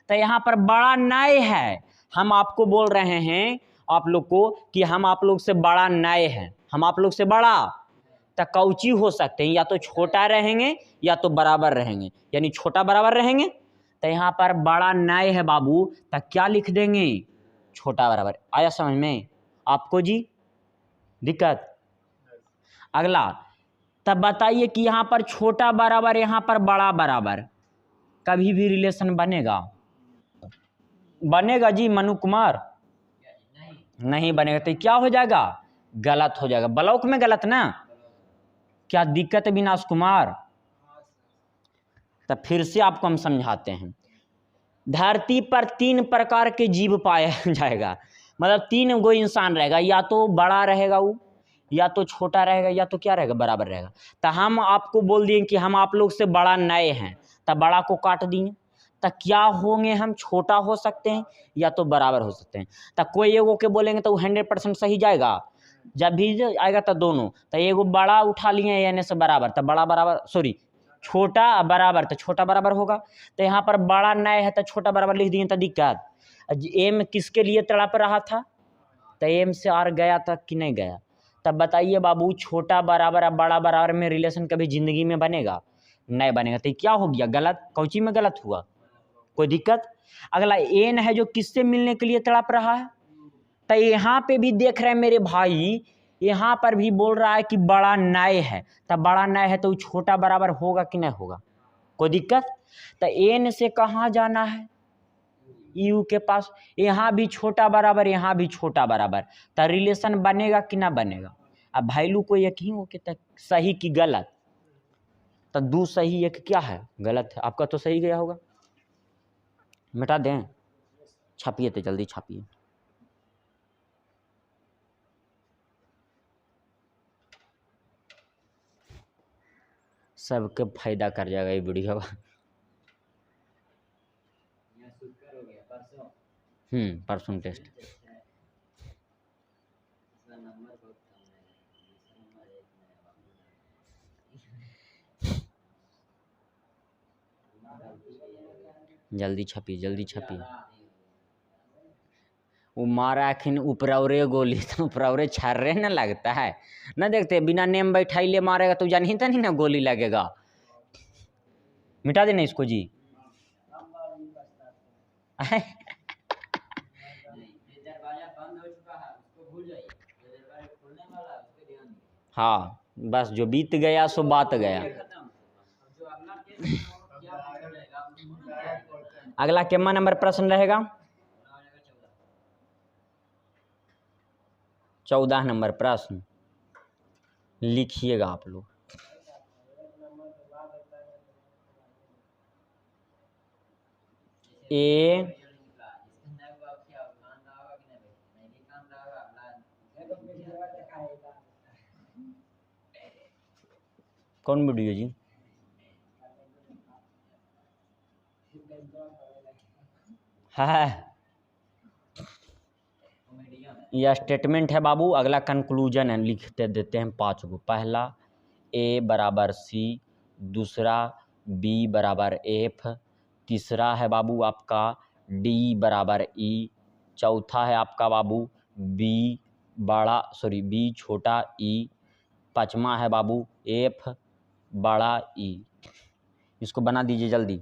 तो यहाँ पर बड़ा नए है। हम आपको बोल रहे हैं आप लोग को कि हम आप लोग से बड़ा नए हैं, हम आप लोग से बड़ा। तो कौची हो सकते हैं? या तो छोटा रहेंगे या तो बराबर रहेंगे, यानी छोटा बराबर रहेंगे। तो यहाँ पर बड़ा नए है बाबू, तो क्या लिख देंगे? छोटा बराबर। आया समझ में आपको जी? दिक्कत? अगला, तब बताइए कि यहाँ पर छोटा बराबर, यहाँ पर बड़ा बराबर, कभी भी रिलेशन बनेगा? बनेगा जी मनु कुमार? नहीं बनेगा। तो क्या हो जाएगा? गलत हो जाएगा। ब्लॉक में गलत ना? क्या दिक्कत है विनाश कुमार? तो फिर से आपको हम समझाते हैं। धरती पर 3 प्रकार के जीव पाया जाएगा, मतलब 3 गो इंसान रहेगा। या तो बड़ा रहेगा वो, या तो छोटा रहेगा, या तो क्या रहेगा? बराबर रहेगा। तो हम आपको बोल दिए कि हम आप लोग से बड़ा नए हैं, तब बड़ा को काट दिए, तो क्या होंगे हम? छोटा हो सकते हैं या तो बराबर हो सकते हैं। तो कोई एगो के बोलेंगे तो वो 100% सही जाएगा। जब भी आएगा तो दोनों, तो एगो बड़ा उठा लिए यानी से बराबर, तो बड़ा बराबर, सॉरी छोटा बराबर, तो छोटा बराबर होगा। तो यहाँ पर बड़ा नए है तो छोटा बराबर लिख दिए, तो दिक्कत। एम किसके लिए तड़प रहा था? तो एम से आर गया था कि नहीं गया? तब बताइए बाबू, छोटा बराबर और बड़ा बराबर में रिलेशन कभी जिंदगी में बनेगा? नहीं बनेगा। तो क्या हो गया? गलत। कौची में गलत हुआ? कोई दिक्कत? अगला, एन है जो किससे मिलने के लिए तड़प रहा है। तो यहाँ पे भी देख रहे हैं मेरे भाई, यहाँ पर भी बोल रहा है कि बड़ा नए है। तब बड़ा नए है तो छोटा बराबर होगा कि नहीं होगा? कोई दिक्कत? तो एन से कहाँ जाना है? यू के पास। यहाँ भी छोटा बराबर, यहाँ भी छोटा बराबर, तो रिलेशन बनेगा कि ना बनेगा? अब वैल्यू को यकीन हो कि सही कि गलत? तो 2 सही 1 क्या है? गलत है। आपका तो सही गया होगा। मिटा दें? छापिए तो जल्दी छापिए। सबके फायदा कर जाएगा ये वीडियो। परसों टेस्ट। जल्दी छपिए, जल्दी छपिए। वो मारा अखिन ऊपरौरे गोली, तो ऊपरौरे छर्रे न लगता है ना? देखते बिना नेम बैठाई ले मारेगा तो जान ही तो नहीं ना गोली लगेगा। मिटा देना इसको जी। हाँ बस, जो बीत गया सो बात गया। अगला कितना नंबर प्रश्न रहेगा? 14 नंबर प्रश्न लिखिएगा आप लोग। ए कौन वीडियो जी? है यह स्टेटमेंट है बाबू। अगला कंक्लूजन है, लिखते देते हैं 5 गो। पहला ए बराबर सी, दूसरा बी बराबर एफ, तीसरा है बाबू आपका डी बराबर ई, चौथा है आपका बाबू बी बी छोटा ई, पाँचवा है बाबू एफ बड़ा ई। इसको बना दीजिए जल्दी,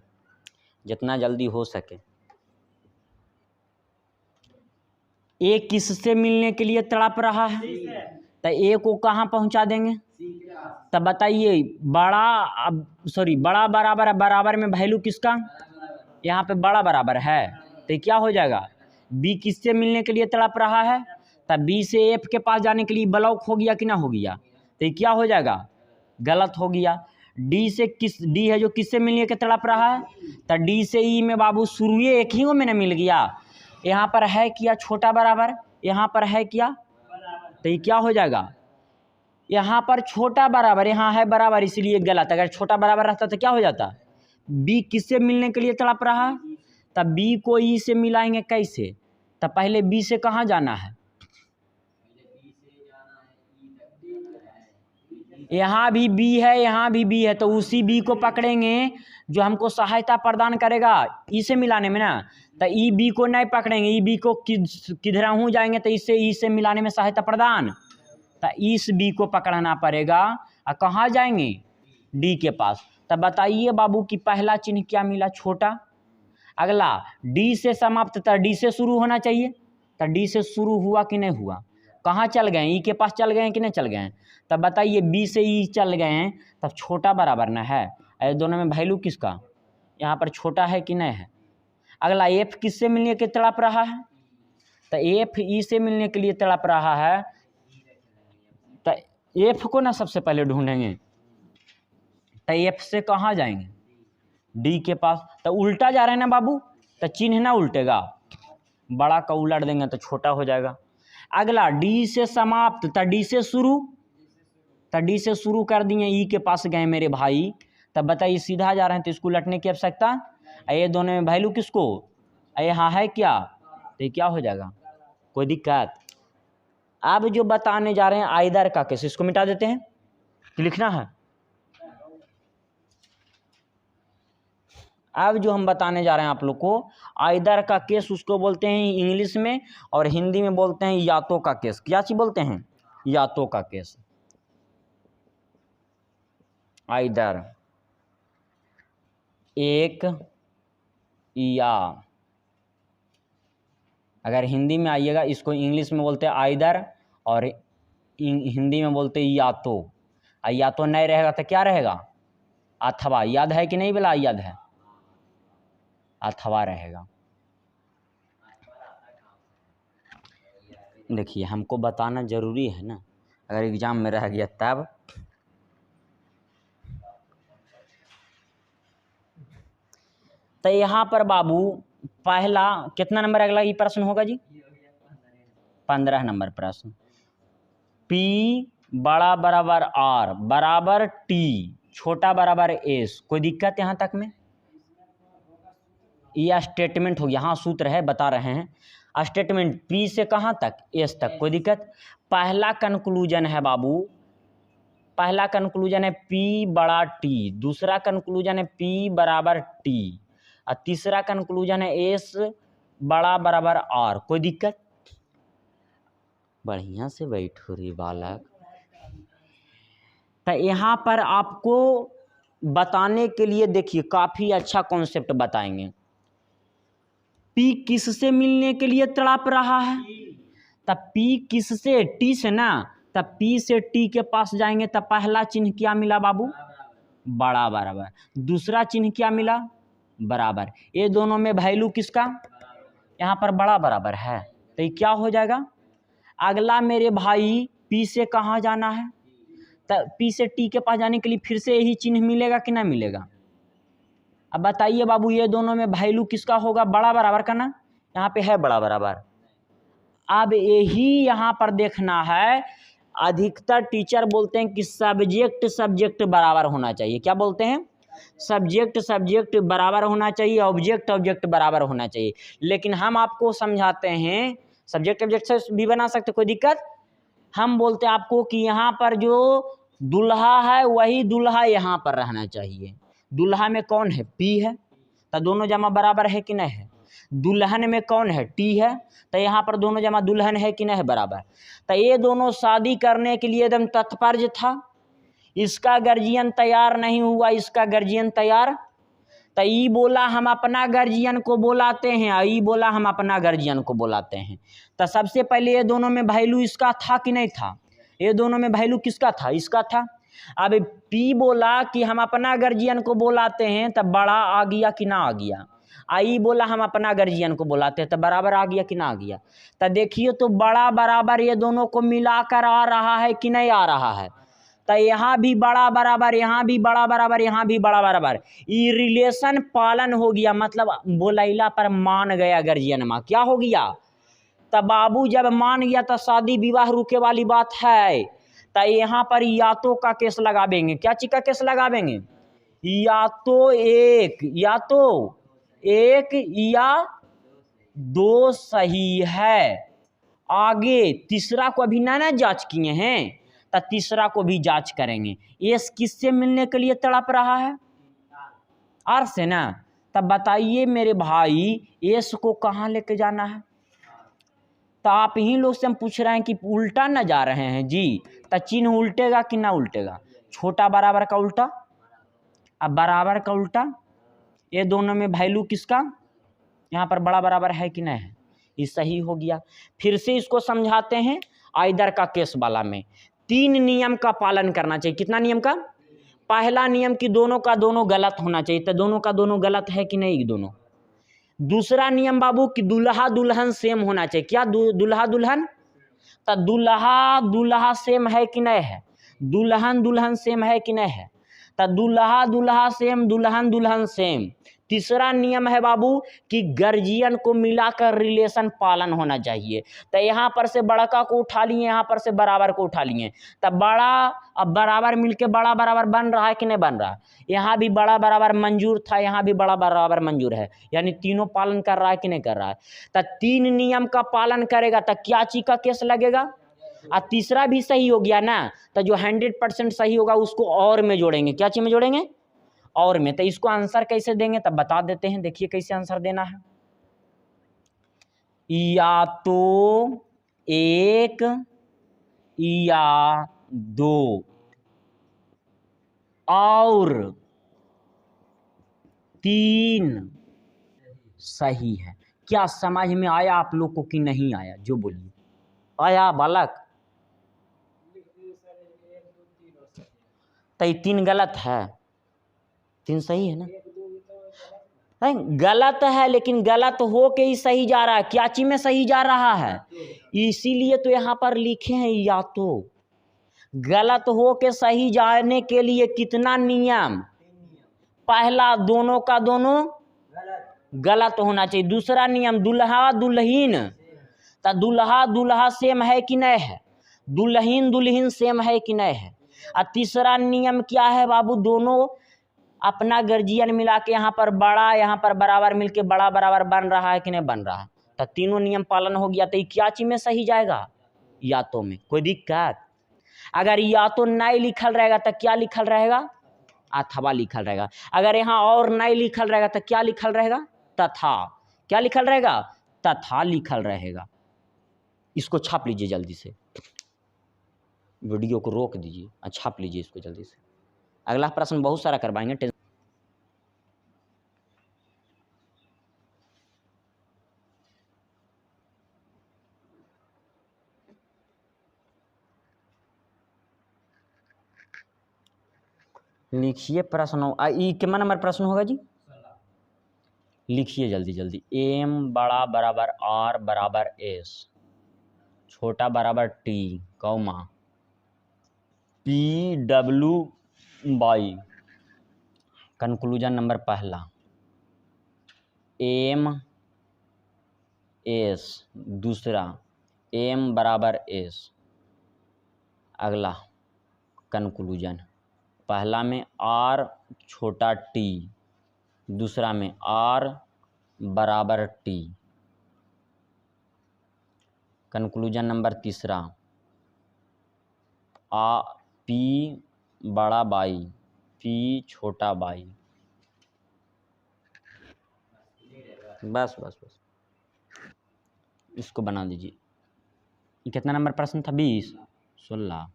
जितना जल्दी हो सके। ए किससे मिलने के लिए तड़प रहा है? तो ए को कहाँ पहुंचा देंगे? तब बताइए, बड़ा बराबर है, बराबर में वैल्यू किसका? यहाँ पे बड़ा बराबर है, तो क्या हो जाएगा? बी किससे मिलने के लिए तड़प रहा है? तब बी से एफ के पास जाने के लिए ब्लॉक हो गया कि ना हो गया? तो क्या हो जाएगा? गलत हो गया। डी से डी है जो किससे मिलने के तड़प रहा है, तो डी से ई में बाबू शुरू एक ही को मैंने मिल गया। यहाँ पर है क्या छोटा बराबर, यहाँ पर है क्या, तो ये क्या हो जाएगा, यहाँ पर छोटा बराबर, यहाँ है बराबर इसलिए गलत। अगर छोटा बराबर रहता तो क्या हो जाता, बी किससे मिलने के लिए तड़प रहा है, तब बी को ई से मिलाएंगे कैसे, तब पहले बी से कहाँ जाना है, यहाँ भी बी है यहाँ भी बी है, तो उसी बी को पकड़ेंगे जो हमको सहायता प्रदान करेगा ई से मिलाने में ना। तो ई बी को नहीं पकड़ेंगे, ई बी को किधर हूँ जाएंगे तो इससे ई से मिलाने में सहायता प्रदान, तो इस बी को पकड़ना पड़ेगा और कहाँ जाएंगे, डी के पास। तब बताइए बाबू कि पहला चिन्ह क्या मिला, छोटा। अगला डी से समाप्त, तो डी से शुरू होना चाहिए, तो डी से शुरू हुआ कि नहीं हुआ, कहाँ चल गए, ई के पास चल गए हैं कि नहीं चल गए हैं। तब बताइए बी से ई चल गए हैं, तब छोटा बराबर ना है। ये दोनों में वैल्यू किसका, यहाँ पर छोटा है कि नहीं है। अगला एफ किससे मिलने के तड़प रहा है, तो एफ ई से मिलने के लिए तड़प रहा है, तो एफ को ना सबसे पहले ढूंढेंगे, तो एफ से कहाँ जाएंगे, डी के पास। तो उल्टा जा रहे हैं ना बाबू, तो चिन्ह ना उल्टेगा, बड़ा का उलट देंगे तो छोटा हो जाएगा। अगला डी से समाप्त, तो डी से शुरू, तो डी से शुरू कर दिए, ई के पास गए मेरे भाई, तब बताइए सीधा जा रहे हैं तो इसको उलटने की आवश्यकता, ये दोनों में वैल्यू किसको, यहाँ है क्या, तो ये क्या हो जाएगा, कोई दिक्कत। अब जो बताने जा रहे हैं आइदर का केस, इसको मिटा देते हैं, लिखना है। अब जो हम बताने जा रहे हैं आप लोग को आइदर का केस, उसको बोलते हैं इंग्लिश में और हिंदी में बोलते हैं या तो का केस। क्या चीज बोलते हैं, या तो का केस, आइदर, एक या। अगर हिंदी में आइएगा इसको इंग्लिश में बोलते हैं आइदर और हिंदी में बोलते हैं या तो। या तो नहीं रहेगा तो क्या रहेगा, अथवा। याद है कि नहीं बोला, याद है, अथवा रहेगा। देखिए हमको बताना जरूरी है ना, अगर एग्जाम में रह गया तब। तो यहाँ पर बाबू पहला कितना नंबर अगला ये प्रश्न होगा जी, 15 नंबर प्रश्न। P बड़ा बराबर R बराबर T छोटा बराबर S, कोई दिक्कत यहाँ तक में। यह स्टेटमेंट हो गया, हाँ सूत्र है बता रहे हैं। स्टेटमेंट P से कहाँ तक, S तक, कोई दिक्कत। पहला कंक्लूजन है बाबू, पहला कंक्लूजन है P बड़ा T, दूसरा कंक्लूजन है P बराबर T और तीसरा कंक्लूजन है S बड़ा बराबर R, कोई दिक्कत। बढ़िया से बैठो रे बालक। तो यहाँ पर आपको बताने के लिए देखिए काफ़ी अच्छा कॉन्सेप्ट बताएंगे। P किससे मिलने के लिए तड़प रहा है, तब P किससे, T से ना, तब P से T के पास जाएंगे तब पहला चिन्ह क्या मिला बाबू, बड़ा बराबर। दूसरा चिन्ह क्या मिला, बराबर। ये दोनों में वैल्यू किसका, यहाँ पर बड़ा बराबर है, तो ये क्या हो जाएगा। अगला मेरे भाई P से कहाँ जाना है, तो P से T के पास जाने के लिए फिर से यही चिन्ह मिलेगा कि ना मिलेगा। अब बताइए बाबू ये दोनों में वैल्यू किसका होगा, बड़ा बराबर का ना, यहाँ पे है बड़ा बराबर। अब यही यहाँ पर देखना है, अधिकतर टीचर बोलते हैं कि सब्जेक्ट सब्जेक्ट बराबर होना चाहिए। क्या बोलते हैं, सब्जेक्ट सब्जेक्ट बराबर होना चाहिए, ऑब्जेक्ट ऑब्जेक्ट बराबर होना चाहिए। लेकिन हम आपको समझाते हैं सब्जेक्ट ऑब्जेक्ट से भी बना सकते, कोई दिक्कत। हम बोलते हैं आपको कि यहाँ पर जो दुल्हा है वही दुल्हा यहाँ पर रहना चाहिए। दुल्हा में कौन है, P है, तो दोनों जमा बराबर है कि नहीं है। दुल्हन में कौन है, T है, तो यहाँ पर दोनों जमा दुल्हन है कि नहीं है, बराबर। तो ये दोनों शादी करने के लिए एकदम तत्पर था। इसका गार्जियन तैयार नहीं हुआ, इसका गार्जियन तैयार, तो ई बोला हम अपना गार्जियन को बुलाते हैं, और ई बोला हम अपना गार्जियन को बुलाते हैं। तो सबसे पहले ये दोनों में वैल्यू इसका था कि नहीं था, ये दोनों में वैल्यू किसका था, इसका था। अब P बोला कि हम अपना गार्जियन को बुलाते हैं, तब बड़ा आ गया कि ना आ गया। आई बोला हम अपना गार्जियन को बुलाते हैं, तो बराबर आ गया कि ना आ गया। तो देखिए तो बड़ा बराबर ये दोनों को मिलाकर आ रहा है कि नहीं आ रहा है। तो यहाँ भी बड़ा बराबर, यहाँ भी बड़ा बराबर, यहाँ भी बड़ा बराबर, ये रिलेशन पालन हो गया, मतलब बोलैला पर मान गया गर्जियनमा। क्या हो गया? तब बाबू जब मान गया तो शादी विवाह रुके वाली बात है। तो यहाँ पर या तो का केस लगावेंगे। क्या चीज का केस लगावेंगे? या तो एक या दो सही है। आगे तीसरा को अभी ना जांच किए हैं, तो तीसरा को भी जांच करेंगे। एस किससे मिलने के लिए तड़प रहा है? आर से ना। तब बताइए मेरे भाई, एस को कहाँ लेके जाना है? तो आप ही लोग से हम पूछ रहे हैं कि उल्टा ना जा रहे हैं जी। तो चिन्ह उल्टेगा कि ना उल्टेगा? छोटा बराबर का उल्टा, अब बराबर का उल्टा, ये दोनों में वैल्यू किसका? यहाँ पर बड़ा बराबर है कि नहीं है? ये सही हो गया। फिर से इसको समझाते हैं आइदर का केस वाला में। 3 नियम का पालन करना चाहिए। कितना नियम का? पहला नियम कि दोनों का दोनों गलत होना चाहिए। तो दोनों का दोनों गलत है कि नहीं? दोनों। दूसरा नियम बाबू कि दूल्हा दुल्हन सेम होना चाहिए। क्या दूल्हा दुल्हन? तो दूल्हा दुल्हा सेम है कि नहीं है? दुल्हन दुल्हन सेम है कि नहीं है? तो दूल्हा दुल्हा सेम, दुल्हन दुल्हन सेम। तीसरा नियम है बाबू कि गर्जियन को मिलाकर रिलेशन पालन होना चाहिए। तो यहाँ पर से बड़का को उठा लिए, यहाँ पर से बराबर को उठा लिए। तब बड़ा अब बराबर मिलके बड़ा बराबर बन रहा है कि नहीं बन रहा? यहाँ भी बड़ा बराबर मंजूर था, यहाँ भी बड़ा बराबर मंजूर है, यानी तीनों पालन कर रहा है कि नहीं कर रहा है? तो 3 नियम का पालन करेगा तो क्या चीज का केस लगेगा? और तीसरा भी सही हो गया ना, तो जो 100% सही होगा उसको और में जोड़ेंगे। क्या चीज में जोड़ेंगे? और में। तो इसको आंसर कैसे देंगे तब बता देते हैं। देखिए कैसे आंसर देना है। या तो 1 या 2 और 3 सही है। क्या समझ में आया आप लोग को कि नहीं आया? जो बोलिए। आया बालक? लिख दिए सर, 1 2 3 और सही है। तो ये 3 गलत है, 3 सही है ना? 1 2 भी तो गलत है। नहीं गलत है, लेकिन गलत हो के ही सही जा रहा है। क्या चीज में सही जा रहा है? इसीलिए तो यहाँ पर लिखे हैं या तो। गलत हो के सही जाने के लिए कितना नियम? पहला दोनों का दोनों गलत होना चाहिए। दूसरा नियम दुल्हा दुल्हीन, तो दुल्हा दुल्हा सेम है कि नहीं है? दुल्हीन दुल्हीन सेम है कि नहीं है? और तीसरा नियम क्या है बाबू? दोनों अपना गर्जियन मिला के यहाँ पर बड़ा, यहाँ पर बराबर मिलके बड़ा बराबर बन रहा है कि नहीं बन रहा? तो तीनों नियम पालन हो गया। तो ये क्या चीज में सही जाएगा? या तो में। कोई दिक्कत? अगर या तो नहीं लिखल रहेगा तो क्या लिखल रहेगा? अथवा लिखल रहेगा। अगर यहाँ और नहीं लिखल रहेगा तो क्या लिखल रहेगा? तथा। क्या लिखल रहेगा? तथा लिखल रहेगा। इसको छाप लीजिए जल्दी से, वीडियो को रोक दीजिए और छाप लीजिए इसको जल्दी से। अगला प्रश्न बहुत सारा करवाएंगे। लिखिए प्रश्न। ई कितना नंबर प्रश्न होगा जी? लिखिए जल्दी जल्दी। एम बड़ा बराबर आर बराबर एस, छोटा बराबर T, comma P W by. Conclusion number पहला, एम एस। दूसरा, एम बराबर एस। अगला कंक्लूजन, पहला में आर छोटा टी, दूसरा में आर बराबर टी। कंक्लूजन नंबर तीसरा, पी बड़ा बाई, पी छोटा बाई। बस बस बस, इसको बना दीजिए। कितना नंबर प्रश्न था? 20 16।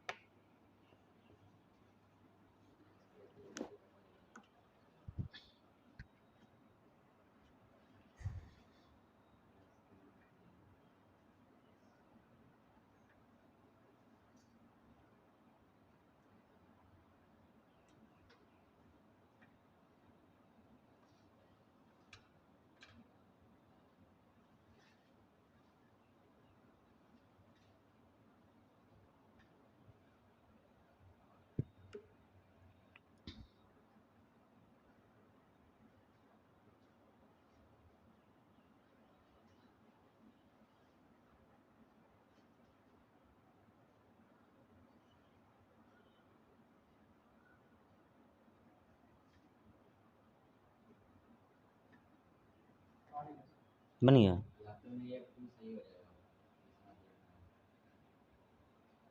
बन गया। लातों में 1 2 सही हो जाएगा।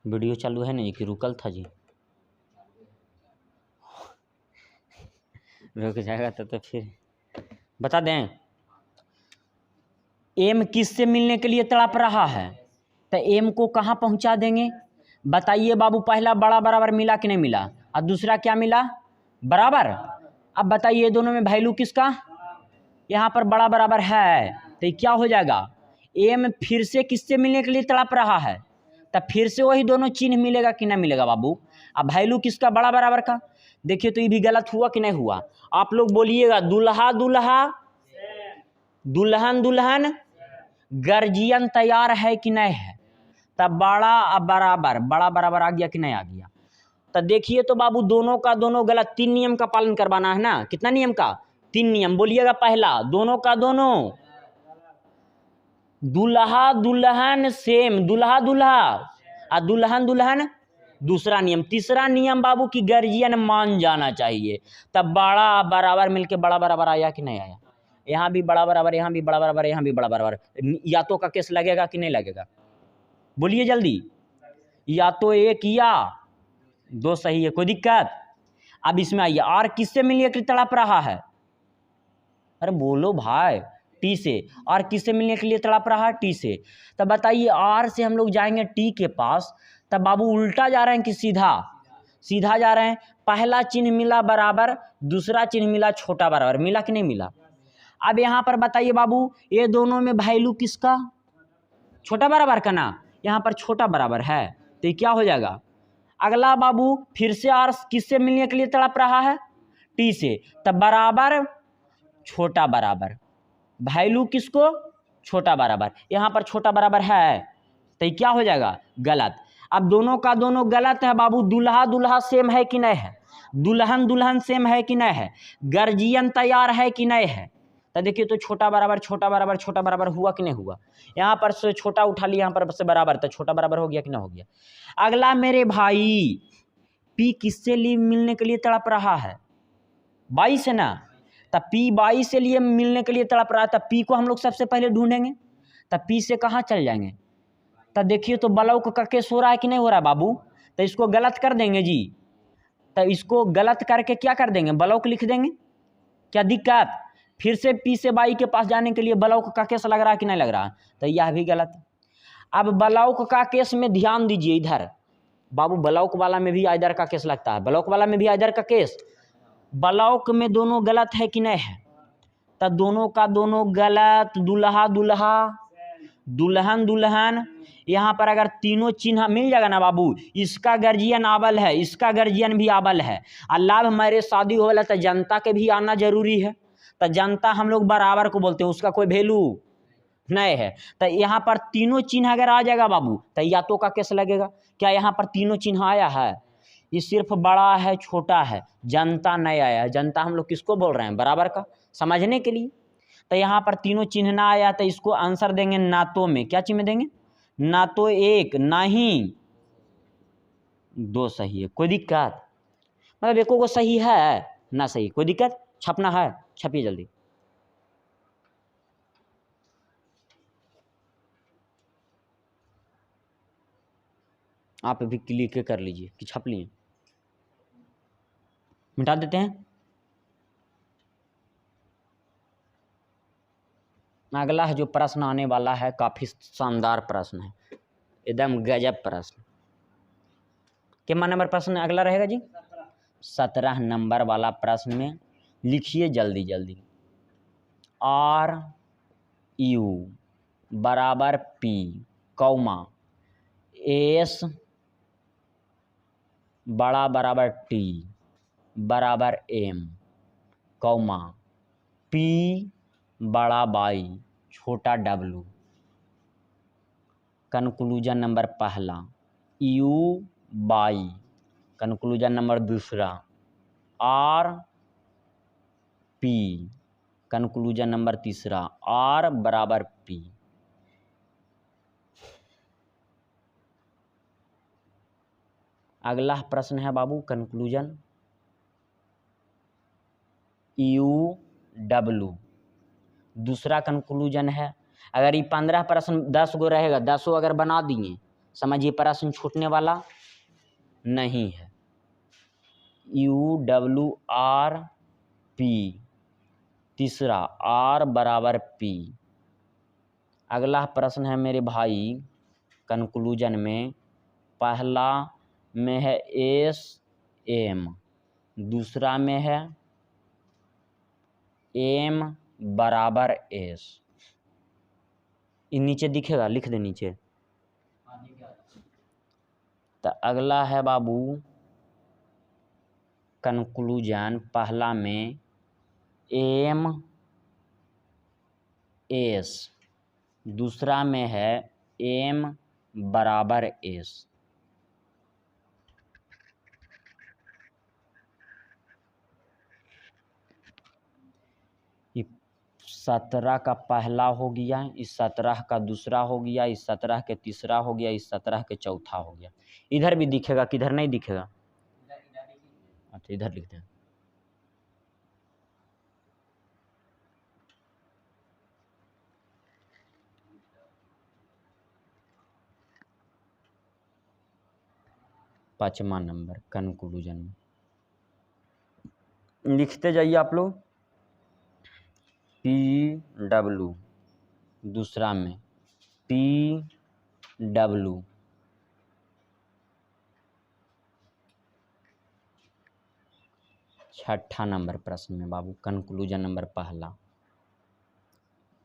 वीडियो चालू है नहीं कि रुकल था जी? रुक जाएगा तो फिर बता दें। एम किससे मिलने के लिए तड़प रहा है, तो एम को कहाँ पहुंचा देंगे बताइए बाबू। पहला बड़ा बराबर मिला कि नहीं मिला, और दूसरा क्या मिला, बराबर। अब बताइए दोनों में वैल्यू किसका, यहाँ पर बड़ा बराबर है, तो ये क्या हो जाएगा, एम फिर से किससे मिलने के लिए तड़प रहा है, तब फिर से वही दोनों चिन्ह मिलेगा कि नहीं मिलेगा बाबू। अब वैल्यू किसका, बड़ा बराबर का। देखिए तो ये भी गलत हुआ कि नहीं हुआ, आप लोग बोलिएगा। दुल्हा दुल्हा, दुल्हन दुल्हन, गर्जियन तैयार है कि नहीं है, तब बड़ा बराबर, बड़ा बराबर आ गया कि नहीं आ गया। तो देखिए तो बाबू दोनों का दोनों गलत, 3 नियम का पालन करवाना है ना। कितना नियम का, 3 नियम। बोलिएगा पहला, दोनों का दोनों, दुल्हा दुल्हन सेम, दुल्हा दुल्हा और दुल्हन दुल्हन दूसरा नियम। तीसरा नियम बाबू की गर्जियन मान जाना चाहिए। तब बड़ा बराबर मिलके बड़ा बराबर आया कि नहीं आया, यहाँ भी बड़ा बराबर, यहाँ भी बड़ा बराबर, यहाँ भी बड़ा बराबर। या तो का केस लगेगा कि नहीं लगेगा, बोलिए जल्दी। या तो 1 या 2 सही है, कोई दिक्कत। अब इसमें आइए, आर किससे मिलने के लिए तड़प रहा है, अरे बोलो भाई, टी से। आर किससे मिलने के लिए तड़प रहा है, टी से। तब बताइए आर से हम लोग जाएंगे टी के पास, तब बाबू उल्टा जा रहे हैं कि सीधा, सीधा जा रहे हैं। पहला चिन्ह मिला बराबर, दूसरा चिन्ह मिला छोटा बराबर, मिला कि नहीं मिला। अब यहाँ पर बताइए बाबू, ये दोनों में वैल्यू किसका, छोटा बराबर का ना, यहाँ पर छोटा बराबर है, तो ये क्या हो जाएगा। अगला बाबू फिर से आर किससे मिलने के लिए तड़प रहा है, टी से, तब बराबर छोटा बराबर, वैल्यू किसको, छोटा बराबर। यहाँ पर छोटा बराबर है, तो ये क्या हो जाएगा, गलत। अब दोनों का दोनों गलत है बाबू। दुल्हा दुल्हा सेम है कि नहीं है, दुल्हन दुल्हन सेम है कि नहीं है, गर्जियन तैयार है कि नहीं है। तो देखिए तो छोटा बराबर छोटा बराबर छोटा बराबर हुआ कि नहीं हुआ। यहाँ पर से छोटा उठा लिया, यहाँ पर से बराबर, तो छोटा बराबर हो गया कि नहीं हो गया। अगला मेरे भाई, पी किससे लिए मिलने के लिए तड़प रहा है, 22 है ना। तब पी 22 से लिए मिलने के लिए तड़प रहा है, तब पी को हम लोग सबसे पहले ढूंढेंगे। तब पी से कहाँ चल जाएंगे, तब देखिए तो ब्लॉक का केस हो रहा है कि नहीं हो रहा है बाबू। तो इसको गलत कर देंगे जी, तो इसको गलत करके क्या कर देंगे, ब्लॉक लिख देंगे, क्या दिक्कत। फिर से पी से बाई के पास जाने के लिए ब्लॉक का केस लग रहा है कि नहीं लग रहा, तो यह भी गलत। अब ब्लॉक का केस में ध्यान दीजिए इधर बाबू, ब्लॉक वाला में भी आइदर का केस लगता है, ब्लॉक वाला में भी आइदर का केस। ब्लॉक में दोनों गलत है कि नहीं है, तो दोनों का दोनों गलत। दुल्हा दुल्हा, दुल्हन दुल्हन, यहाँ पर अगर तीनों चिन्ह मिल जाएगा ना बाबू, इसका गर्जियन आबल है, इसका गर्जियन भी आबल है, और लाभ मैरिज शादी हो वाला, तो जनता के भी आना जरूरी है। तो जनता हम लोग बराबर को बोलते हैं, उसका कोई वैल्यू नहीं है। तो यहाँ पर तीनों चिन्ह अगर आ जाएगा बाबू, तो या तो का केस लगेगा। क्या यहाँ पर तीनों चिन्ह आया है, ये सिर्फ बड़ा है छोटा है, जनता नहीं आया है। जनता हम लोग किसको बोल रहे हैं, बराबर का, समझने के लिए। तो यहाँ पर तीनों चिन्ह ना आया, तो इसको आंसर देंगे नातों में, क्या चिन्ह देंगे, ना तो 1 ना ही 2 सही है, कोई दिक्कत। मतलब एको को सही है ना सही, कोई दिक्कत। छपना है, छपिए जल्दी। आप भी क्लिक कर लीजिए कि छप लिए, मिटा देते हैं। अगला है जो प्रश्न आने वाला है, काफी शानदार प्रश्न है, एकदम गजब प्रश्न। कितना नंबर प्रश्न अगला रहेगा जी, 17 नंबर वाला प्रश्न में लिखिए जल्दी जल्दी। आर यू बराबर पी कौमा एस बड़ा बराबर टी बराबर एम कौमा पी बड़ा बाई छोटा डब्लू। कंक्लूजन नंबर पहला यू बाई, कंक्लूजन नंबर दूसरा आर पी, कंक्लूजन नंबर तीसरा आर बराबर पी। अगला प्रश्न है बाबू कंक्लूजन यू डब्लू, दूसरा कंक्लूजन है अगर ये 15 प्रश्न 10 गो रहेगा, 10 अगर बना दिए, समझिए प्रश्न छूटने वाला नहीं है। UWRP, तीसरा R बराबर P। अगला प्रश्न है मेरे भाई कंक्लूजन में, पहला में है SM, दूसरा में है M बराबर S। ये नीचे दिखेगा, लिख दे नीचे। हाँ ठीक है। तो अगला है बाबू कंक्लूजन, पहला में MS, दूसरा में है M बराबर S। ये 17 का पहला हो गया, इस 17 का दूसरा हो गया, इस 17 के तीसरा हो गया, इस 17 के चौथा हो गया। इधर भी दिखेगा, किधर नहीं दिखेगा? इधर इधर लिखिए। अच्छा इधर लिखते हैं। पांचवा नंबर कंक्लूजन में लिखते जाइए आप लोग। PW, दूसरा में PW, छठा नंबर प्रश्न में बाबू कंक्लूजन नंबर पहला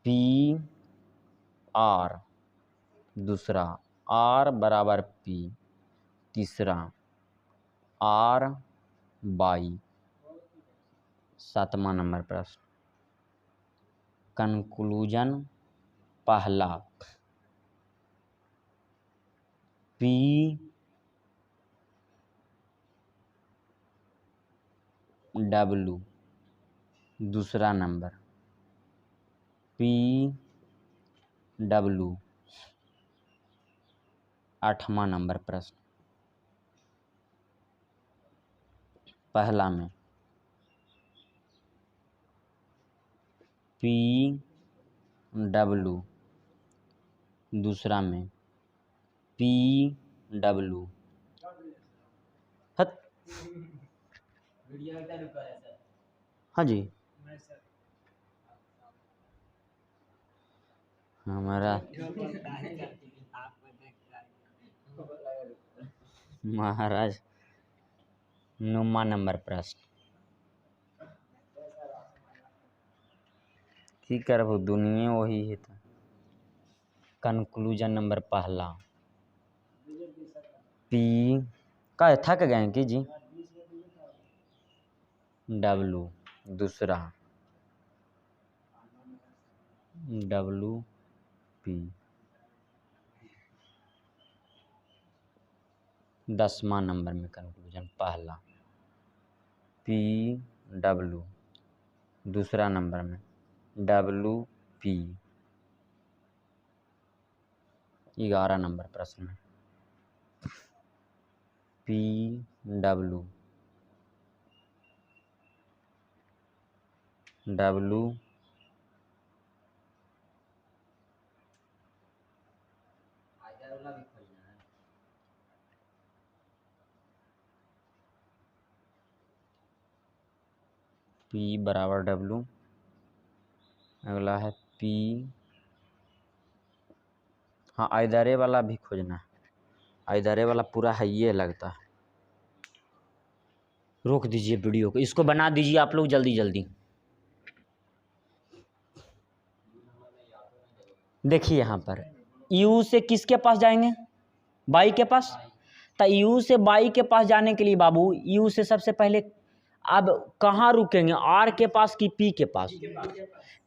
PR, दूसरा R बराबर P, तीसरा RY। सातवां नंबर प्रश्न कंक्लूजन पहला PW, दूसरा नंबर PW। आठवां नंबर प्रश्न पहला में PW, दूसरा में PW। हट। वीडियो इधर रुका है सर। हाँ जी, मैं सर हमारा महाराज 9वां नंबर प्रश्न की करबो, दुनिया वही है। तो कंक्लूजन नंबर पहला P का थक गए कि जी W, दूसरा WP। 10वां नंबर में कंक्लूजन पहला PW, दूसरा नंबर में WP। 11 नंबर प्रश्न में PW, W इधर वाला भी खोलना है। P बराबर W। अगला है P, हाँ आइदरे वाला भी खोजना है, आइदरे वाला पूरा है ये लगता है। रोक दीजिए वीडियो को, इसको बना दीजिए आप लोग जल्दी जल्दी। देखिए यहाँ पर U से किसके पास जाएंगे? बाई के पास। तो U से बाई के पास जाने के लिए बाबू U से सबसे पहले अब कहाँ रुकेंगे? R के पास कि P के पास?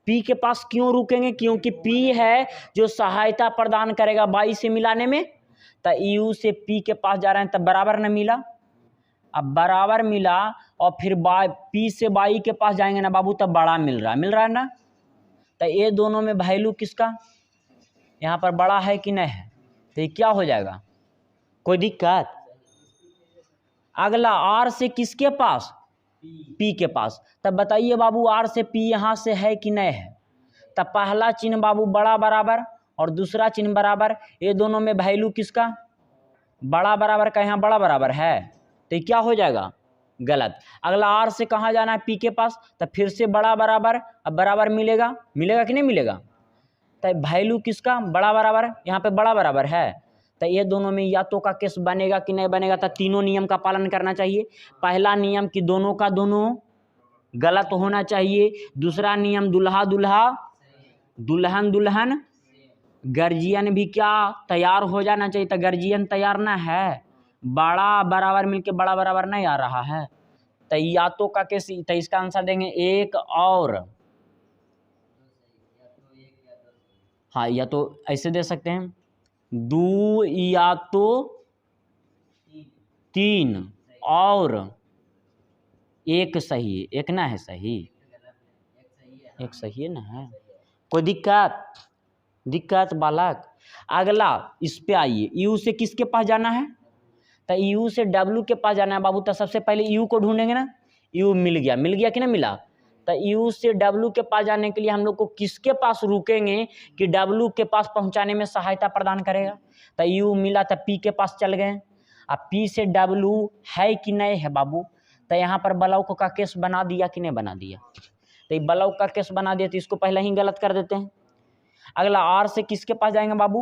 P के पास क्यों रुकेंगे? क्योंकि P है जो सहायता प्रदान करेगा बाई से मिलाने में। तो U से P के पास जा रहे हैं तब बराबर न मिला। अब बराबर मिला और फिर P से बाई के पास जाएंगे ना बाबू तब बड़ा मिल रहा है ना। तो ये दोनों में वैल्यू किसका यहाँ पर बड़ा है कि नहीं है? तो ये क्या हो जाएगा? कोई दिक्कत? अगला R से किसके पास? P के पास। तब बताइए बाबू R से P यहाँ से है कि नहीं है? तब पहला चिन्ह बाबू बड़ा बराबर और दूसरा चिन्ह बराबर, ये दोनों में वैल्यू किसका बड़ा बराबर का यहाँ बड़ा बराबर है, तो ये क्या हो जाएगा गलत। अगला आर से कहाँ जाना है पी के पास, तो फिर से बड़ा बराबर, अब बराबर मिलेगा, मिलेगा कि नहीं मिलेगा, तो वैल्यू किसका बड़ा बराबर, यहाँ पे बड़ा बराबर है, तो ये दोनों में या तो का केस बनेगा कि नहीं बनेगा, तो तीनों नियम का पालन करना चाहिए। पहला नियम कि दोनों का दोनों गलत होना चाहिए, दूसरा नियम दुल्हा दुल्हा दुल्हन दुल्हन, गर्जियन भी क्या तैयार हो जाना चाहिए, तो गर्जियन तैयार ना है, बड़ा बराबर मिलके बड़ा बराबर नहीं आ रहा है, तो या तो का केस, तो इसका आंसर देंगे एक और, हाँ या तो ऐसे दे सकते हैं, दो या तो तीन और एक सही, एक ना है सही, एक सही है ना है, कोई दिक्कत बालक। अगला इस पे आइए, यू से किसके पास जाना है, तो यू से डब्लू के पास जाना है बाबू, तो सबसे पहले यू को ढूंढेंगे ना, यू मिल गया कि नहीं मिला, तो यू से डब्लू के पास जाने के लिए हम लोग को किसके पास रुकेंगे कि डब्लू के पास पहुंचाने में सहायता प्रदान करेगा, तो यू मिला तो पी के पास चल गए, अब पी से डब्लू है कि नहीं है बाबू, तो यहाँ पर ब्लॉक का केस बना दिया कि नहीं बना दिया, तो ब्लॉक का केस बना दिया, तो इसको पहले ही गलत कर देते हैं। अगला आर से किसके पास जाएंगे बाबू,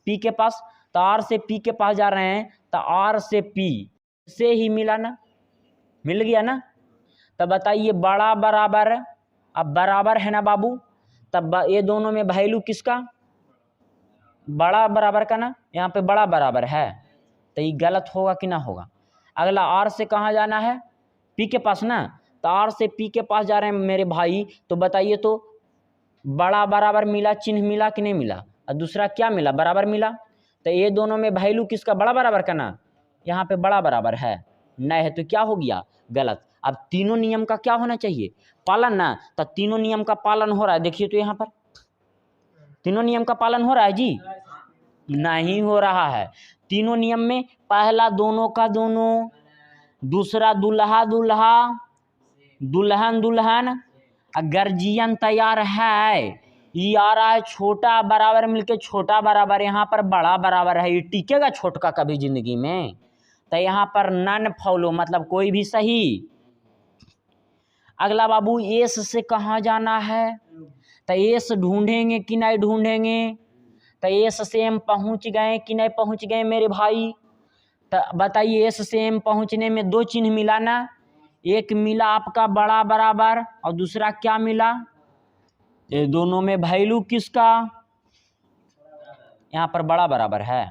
पी के पास, तो आर से पी के पास जा रहे हैं, तो आर से पी से ही मिला ना, मिल गया ना, तब बताइए बड़ा बराबर, अब बराबर है ना बाबू, तब ये दोनों में वैल्यू किसका बड़ा बराबर का ना, यहाँ पे बड़ा बराबर है, तो ये गलत होगा कि ना होगा। अगला आर से कहाँ जाना है पी के पास ना, तो आर से पी के पास जा रहे हैं मेरे भाई, तो बताइए तो बड़ा बराबर मिला, चिन्ह मिला कि नहीं मिला, और दूसरा क्या मिला बराबर मिला, तो ये दोनों में वैल्यू किसका बड़ा बराबर का ना, यहाँ पे बड़ा बराबर है नहीं है, तो क्या हो गया गलत। अब तीनों नियम का क्या होना चाहिए पालन ना, तो तीनों नियम का पालन हो रहा है, देखिए तो यहाँ पर तीनों नियम का पालन हो रहा है जी, नहीं हो रहा है। तीनों नियम में पहला दोनों का दोनों, दूसरा दुल्हा दुल्हा दुल्हन दुल्हन, गर्जियन तैयार है, ये आ रहा है छोटा बराबर मिलके छोटा बराबर, यहाँ पर बड़ा बराबर है, ये टिकेगा छोटका कभी जिंदगी में, तो यहाँ पर नन फॉलो मतलब कोई भी सही। अगला बाबू एस से कहाँ जाना है, तो एस ढूंढेंगे कि नहीं ढूंढेंगे, तो एस से हम पहुँच गए कि नहीं पहुँच गए मेरे भाई, तो बताइए एस से हम पहुँचने में दो चिन्ह मिला ना, एक मिला आपका बड़ा बराबर और दूसरा क्या मिला, ये दोनों में वैल्यू किसका यहाँ पर बड़ा बराबर है,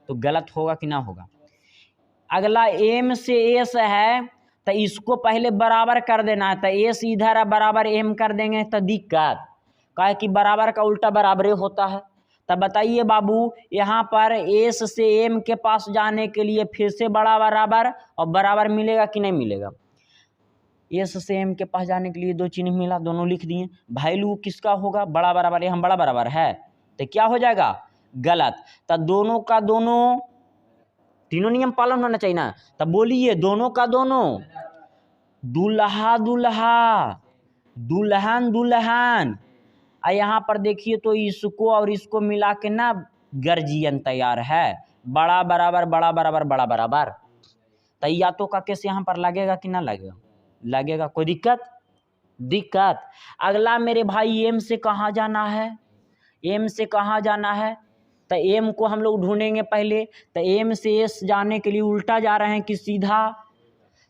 तो गलत होगा कि ना होगा। अगला एम से एस है, तो इसको पहले बराबर कर देना है, तो एस इधर है बराबर एम कर देंगे तो दिक्कत, काहे कि बराबर का उल्टा बराबर होता है। तब बताइए बाबू यहाँ पर एस से एम के पास जाने के लिए फिर से बड़ा बराबर और बराबर मिलेगा कि नहीं मिलेगा, एस से एम के पास जाने के लिए दो चिन्ह मिला, दोनों लिख दिए, वैल्यू किसका होगा बड़ा बराबर, यहाँ बड़ा बराबर है, तो क्या हो जाएगा गलत। तो दोनों का दोनों, तीनों नियम पालन होना चाहिए ना, तब बोलिए दोनों का दोनों, दुल्हा दुल्हा दुल्हन दुल्हन, यहाँ पर देखिए तो इसको और इसको मिला के ना गर्जियन तैयार है, बड़ा बराबर बड़ा बराबर बड़ा बराबर, तो या तो का केस यहाँ पर लगेगा कि ना लगेगा, लगेगा, कोई दिक्कत। अगला मेरे भाई एम से कहाँ जाना है, एम से कहाँ जाना है, तो एम को हम लोग ढूंढेंगे पहले, तो एम से एस जाने के लिए उल्टा जा रहे हैं कि सीधा,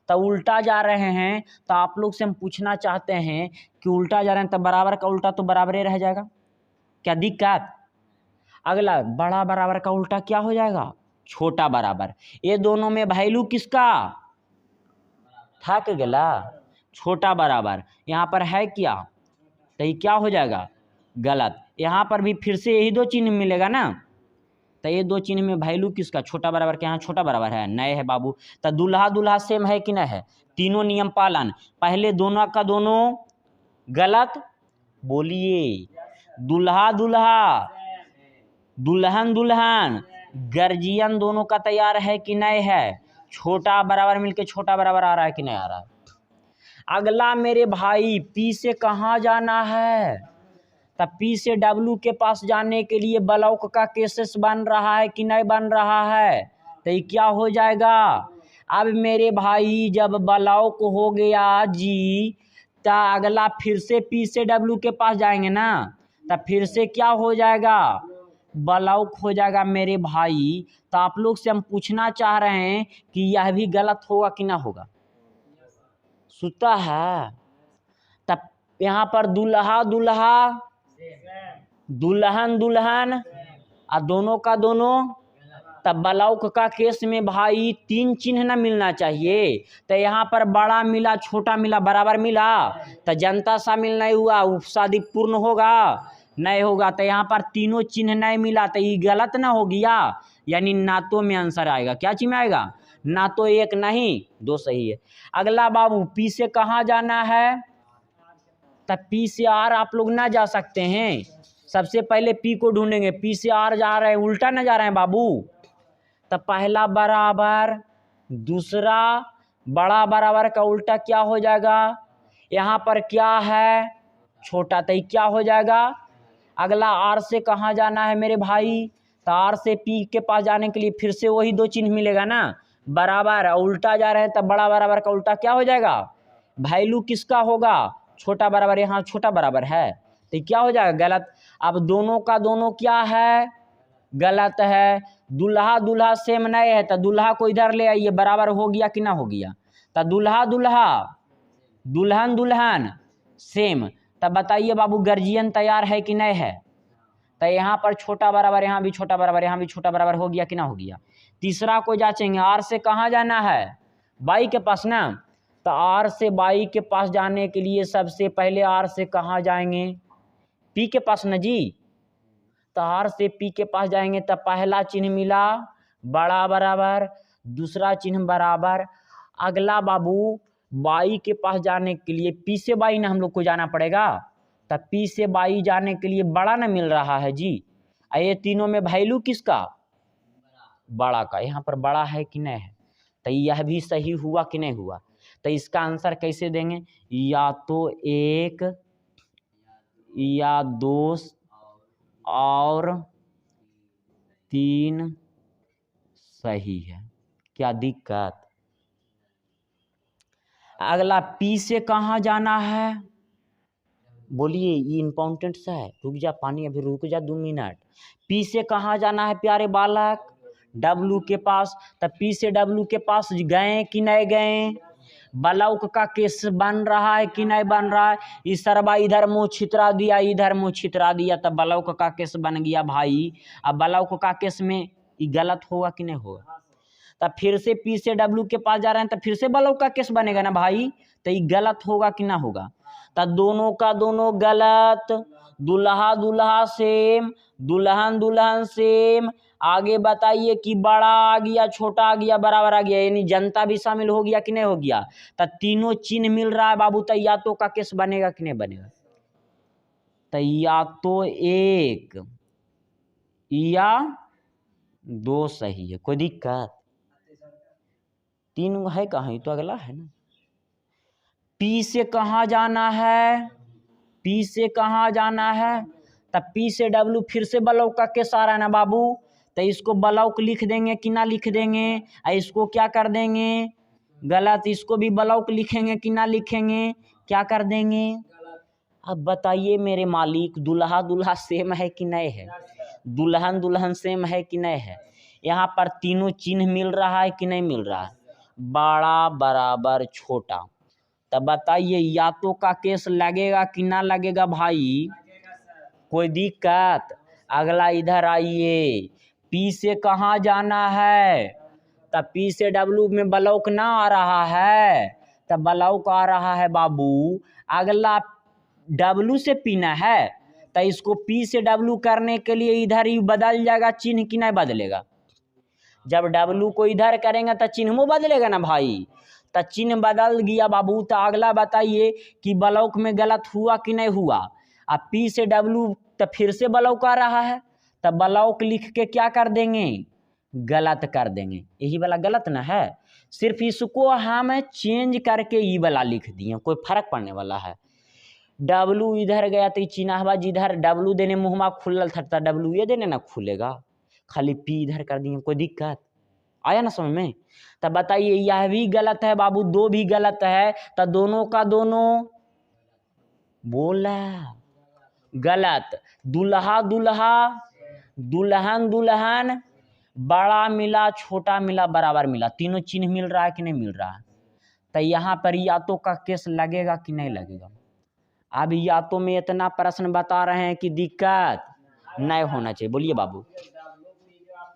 तो उल्टा जा रहे हैं, तो आप लोग से हम पूछना चाहते हैं कि उल्टा जा रहे हैं तो बराबर का उल्टा तो बराबर ही रह जाएगा, क्या दिक्कत। अगला बड़ा बराबर का उल्टा क्या हो जाएगा छोटा बराबर, ये दोनों में वैल्यू किसका थक गला छोटा बराबर, यहाँ पर है क्या, तो ये क्या हो जाएगा गलत। यहाँ पर भी फिर से यही दो चिन्ह मिलेगा ना, तो ये दो चिन्ह में वैल्यू किसका छोटा बराबर के यहाँ छोटा बराबर है नए है बाबू, तो दुल्हा दुल्हा सेम है कि नहीं है, तीनों नियम पालन, पहले दोनों का दोनों गलत, बोलिए दुल्हा दुल्हा दुल्हन दुल्हन, गर्जियन दोनों का तैयार है कि नहीं है, छोटा बराबर मिलके छोटा बराबर आ रहा है कि नहीं आ रहा है। अगला मेरे भाई पी से कहाँ जाना है, तब पी से डब्लू के पास जाने के लिए ब्लॉक का केसेस बन रहा है कि नहीं बन रहा है, तो ये क्या हो जाएगा। अब मेरे भाई जब ब्लॉक हो गया जी, तो अगला फिर से पी से डब्लू के पास जाएंगे ना, तब फिर से क्या हो जाएगा, ब्लॉक हो जाएगा मेरे भाई। तो आप लोग से हम पूछना चाह रहे हैं कि यह भी गलत होगा कि ना होगा, सुता है। तब यहाँ पर दुल्हा दुल्हा, दुल्हन दुल्हन, और दोनों का दोनों, तब ब्लॉक का केस में भाई 3 चिन्ह ना मिलना चाहिए। तो यहाँ पर बड़ा मिला छोटा मिला बराबर मिला, तो जनता शामिल नहीं हुआ, उपसादी पूर्ण होगा नहीं होगा। तो यहाँ पर तीनों चिन्ह नहीं मिला, तो ये गलत ना हो गया, यानी ना तो में आंसर आएगा। क्या चिन्ह आएगा, ना तो 1 नहीं 2 सही है। अगला बाबू पी से कहाँ जाना है, तब पी से आर आप लोग ना जा सकते हैं, सबसे पहले पी को ढूंढेंगे। पी से आर जा रहे हैं, उल्टा ना जा रहे हैं बाबू। तब पहला बराबर, दूसरा बड़ा बराबर का उल्टा क्या हो जाएगा, यहाँ पर क्या है छोटा, तो क्या हो जाएगा। अगला आर से कहाँ जाना है मेरे भाई, तो आर से पी के पास जाने के लिए फिर से वही 2 चिन्ह मिलेगा ना, बराबर। उल्टा जा रहे हैं तब बड़ा बराबर का उल्टा क्या हो जाएगा, वैल्यू किसका होगा, छोटा बराबर। यहाँ छोटा बराबर है तो क्या हो जाएगा, गलत। अब दोनों का दोनों क्या है, गलत है। दुल्हा दुल्हा सेम नहीं है, तो दुल्हा को इधर ले आइए, बराबर हो गया कि ना हो गया। तो दुल्हा दुल्हा, दुल्हन दुल्हन सेम। तब बताइए बाबू गर्जियन तैयार है कि नहीं है। तो यहाँ पर छोटा बराबर, यहाँ भी छोटा बराबर, यहाँ भी छोटा बराबर हो गया कि ना हो गया। तीसरा को जांचेंगे, आर से कहाँ जाना है, बाई के पास ना। तो आर से बाई के पास जाने के लिए सबसे पहले आर से कहाँ जाएंगे, पी के पास ना जी। तो आर से पी के पास जाएंगे, तब पहला चिन्ह मिला बड़ा बराबर, दूसरा चिन्ह बराबर। अगला बाबू बाई के पास जाने के लिए पी से बाई ना हम लोग को जाना पड़ेगा, तब पी से बाई जाने के लिए बड़ा ना मिल रहा है जी। ये तीनों में वैल्यू किसका, बड़ा का। यहाँ पर बड़ा है कि नहीं है, तो यह भी सही हुआ कि नहीं हुआ। तो इसका आंसर कैसे देंगे, या तो 1 या 2 और 3 सही है। क्या दिक्कत। अगला पी से कहाँ जाना है, बोलिए, ये इम्पोर्टेंट सा है। रुक जा पानी, अभी रुक जा 2 मिनट। पी से कहाँ जाना है प्यारे बालक, डब्लू के पास। तब पी से डब्लू के पास गए कि नहीं गए, ब्लॉक का केस बन रहा है कि नहीं बन रहा है। इस सरबा इधर मुँह छितरा दिया, इधर मुँह छितरा दिया, तब ब्लॉक का केस बन गया भाई। अब ब्लॉक का केस में ये गलत होगा कि नहीं होगा। तब फिर से पी से डब्लू के पास जा रहे हैं, तब फिर से ब्लॉक का केस बनेगा ना भाई, तो ये गलत होगा कि ना होगा। तब दोनों का दोनों गलत, दुल्हा दुल्हा सेम, दुल्हन दुल्हन सेम। आगे बताइए कि बड़ा आ गया छोटा आ गया बराबर आ गया, यानी जनता भी शामिल हो गया कि नहीं हो गया। तब तीनों चिन्ह मिल रहा है बाबू, तो या तो का केस बनेगा कि नहीं बनेगा। तो या तो 1 या 2 सही है, कोई दिक्कत। 3 है कहाँ, तो अगला है ना। पी से कहाँ जाना है, पी से कहाँ जाना है, तब पी से डब्लू फिर से ब्लॉक का केस आ रहा है ना बाबू। तो इसको ब्लॉक लिख देंगे कि ना लिख देंगे, इसको क्या कर देंगे गलत, इसको भी ब्लॉक लिखेंगे कि ना लिखेंगे, क्या कर देंगे। अब बताइए मेरे मालिक, दुल्हा दुल्हा सेम है कि नहीं है, दुल्हन दुल्हन सेम है कि नहीं है। यहाँ पर तीनों चिन्ह मिल रहा है कि नहीं मिल रहा है, बड़ा बराबर छोटा। तब बताइए या तो का केस लगेगा कि ना लगेगा भाई, कोई दिक्कत। अगला इधर आइए, पी से कहाँ जाना है, तब पी से डब्लू में ब्लॉक ना आ रहा है, तब ब्लॉक आ रहा है बाबू। अगला डब्लू से पीना है, तो इसको पी से डब्लू करने के लिए इधर ही बदल जाएगा चिन्ह कि नहीं बदलेगा। जब डब्लू को इधर करेंगे तो चिन्ह में बदलेगा ना भाई, तो चिन्ह बदल गया बाबू। तो अगला बताइए कि ब्लॉक में गलत हुआ कि नहीं हुआ। अब पी से डब्लू तो फिर से ब्लॉक आ रहा है, तब ब्लॉक लिख के क्या कर देंगे, गलत कर देंगे। यही वाला गलत ना है, सिर्फ इसको हम चेंज करके ये वाला लिख दिए, कोई फर्क पड़ने वाला है। डब्लू इधर गया तो चिन्हवा जिधर डब्लू देने मुँहमा खुलल था डब्लू ये देने ना खुलेगा, खाली पी इधर कर दिए, कोई दिक्कत आया ना समझ में। तब बताइए यह भी गलत है बाबू, दो भी गलत है, तो दोनों का दोनों बोला गलत। दुल्हा दुल्हा, दुल्हन दुल्हन, बड़ा मिला छोटा मिला बराबर मिला, तीनों चिन्ह मिल रहा है कि नहीं मिल रहा है। तो यहाँ पर या तो का केस लगेगा कि नहीं लगेगा। अब या तो में इतना प्रश्न बता रहे हैं कि दिक्कत नहीं होना चाहिए। बोलिए बाबू जो आप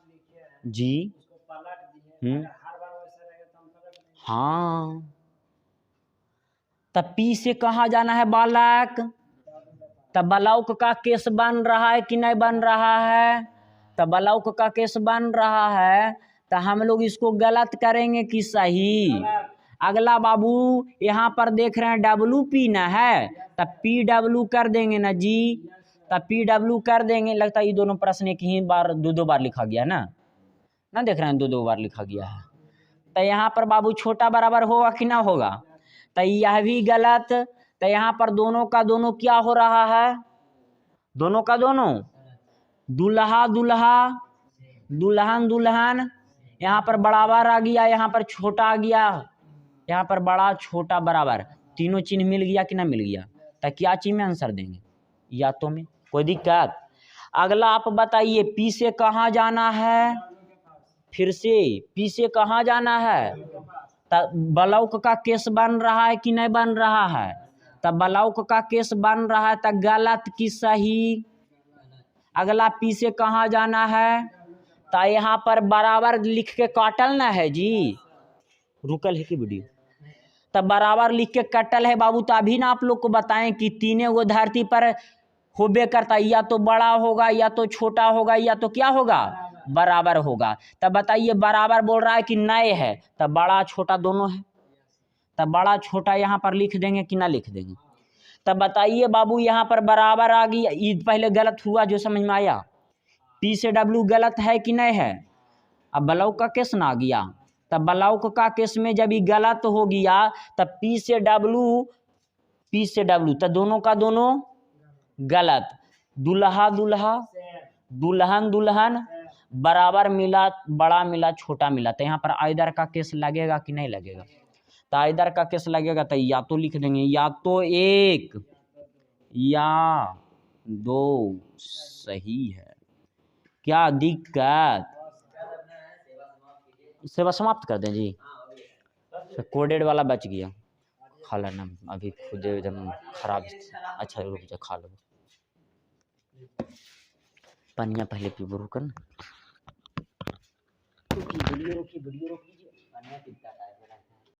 लिखे हैं जी। उसको पलट दिए, अगर हर बार वैसा रहेगा तो हम पलट देंगे। हाँ, तब पी से कहाँ जाना है बालक, तब बलौक का केस बन रहा है कि नहीं बन रहा है। तब बलौक का केस बन रहा है तो हम लोग इसको गलत करेंगे कि सही। अगला बाबू यहाँ पर देख रहे हैं डब्लू पी ना है, तब पी डब्लू कर देंगे ना जी, तब पी डब्लू कर देंगे। लगता है ये दोनों प्रश्न एक ही बार दो बार लिखा गया ना देख रहे हैं दो बार लिखा गया है। तो यहाँ पर बाबू छोटा बराबर होगा कि ना होगा, तो यह भी गलत। तो यहाँ पर दोनों का दोनों क्या हो रहा है, दोनों का दोनों दुल्हा दुल्हा, दुल्हन दुल्हन, यहाँ पर बराबर आ गया, यहाँ पर छोटा आ गया, यहाँ पर बड़ा छोटा बराबर, तीनों चिन्ह मिल गया कि ना मिल गया। तो क्या चीज में आंसर देंगे, या तो में, कोई दिक्कत। अगला आप बताइए पी से कहाँ जाना है, फिर से पी से कहाँ जाना है। तब बलौक का केस बन रहा है कि नहीं बन रहा है, तब बलौक का केस बन रहा है, तब गलत कि सही। अगला पी से कहाँ जाना है, तो यहाँ पर बराबर लिख के काटल ना है जी, रुकल है कि वीडियो, तब बराबर लिख के कटल है बाबू। तो अभी ना आप लोग को बताएं कि तीनों वो धरती पर होबे करता है, या तो बड़ा होगा या तो छोटा होगा या तो क्या होगा बराबर होगा। तब बताइए बराबर बोल रहा है कि नए है, तब बड़ा छोटा दोनों है, तब बड़ा छोटा यहाँ पर लिख देंगे कि ना लिख देंगे। तब बताइए बाबू यहाँ पर बराबर आ गई, ईद पहले गलत हुआ जो समझ में आया, पी से डब्लू गलत है कि नहीं है। अब बलौक का केस ना आ गया, तब बलौक का केस में जब ये गलत हो गया तब पी से डब्लू तो दोनों का दोनों गलत। दुल्हा दुल्हा, दुल्हन दुल्हन, बराबर मिला बड़ा मिला छोटा मिला, तो यहाँ पर आइदर का केस लगेगा कि नहीं लगेगा। तो आइदर का केस लगेगा तो या तो लिख देंगे, या तो एक या दो सही है, क्या दिक्कत। सेवा समाप्त कर दें जी, कोडेड वाला बच गया, खा लेना अभी खुद एकदम खराब। अच्छा रुक जा खा लो, पनिया पहले पीबो, रुक ना वीडियो रोकी लीजिए, पनिया कितना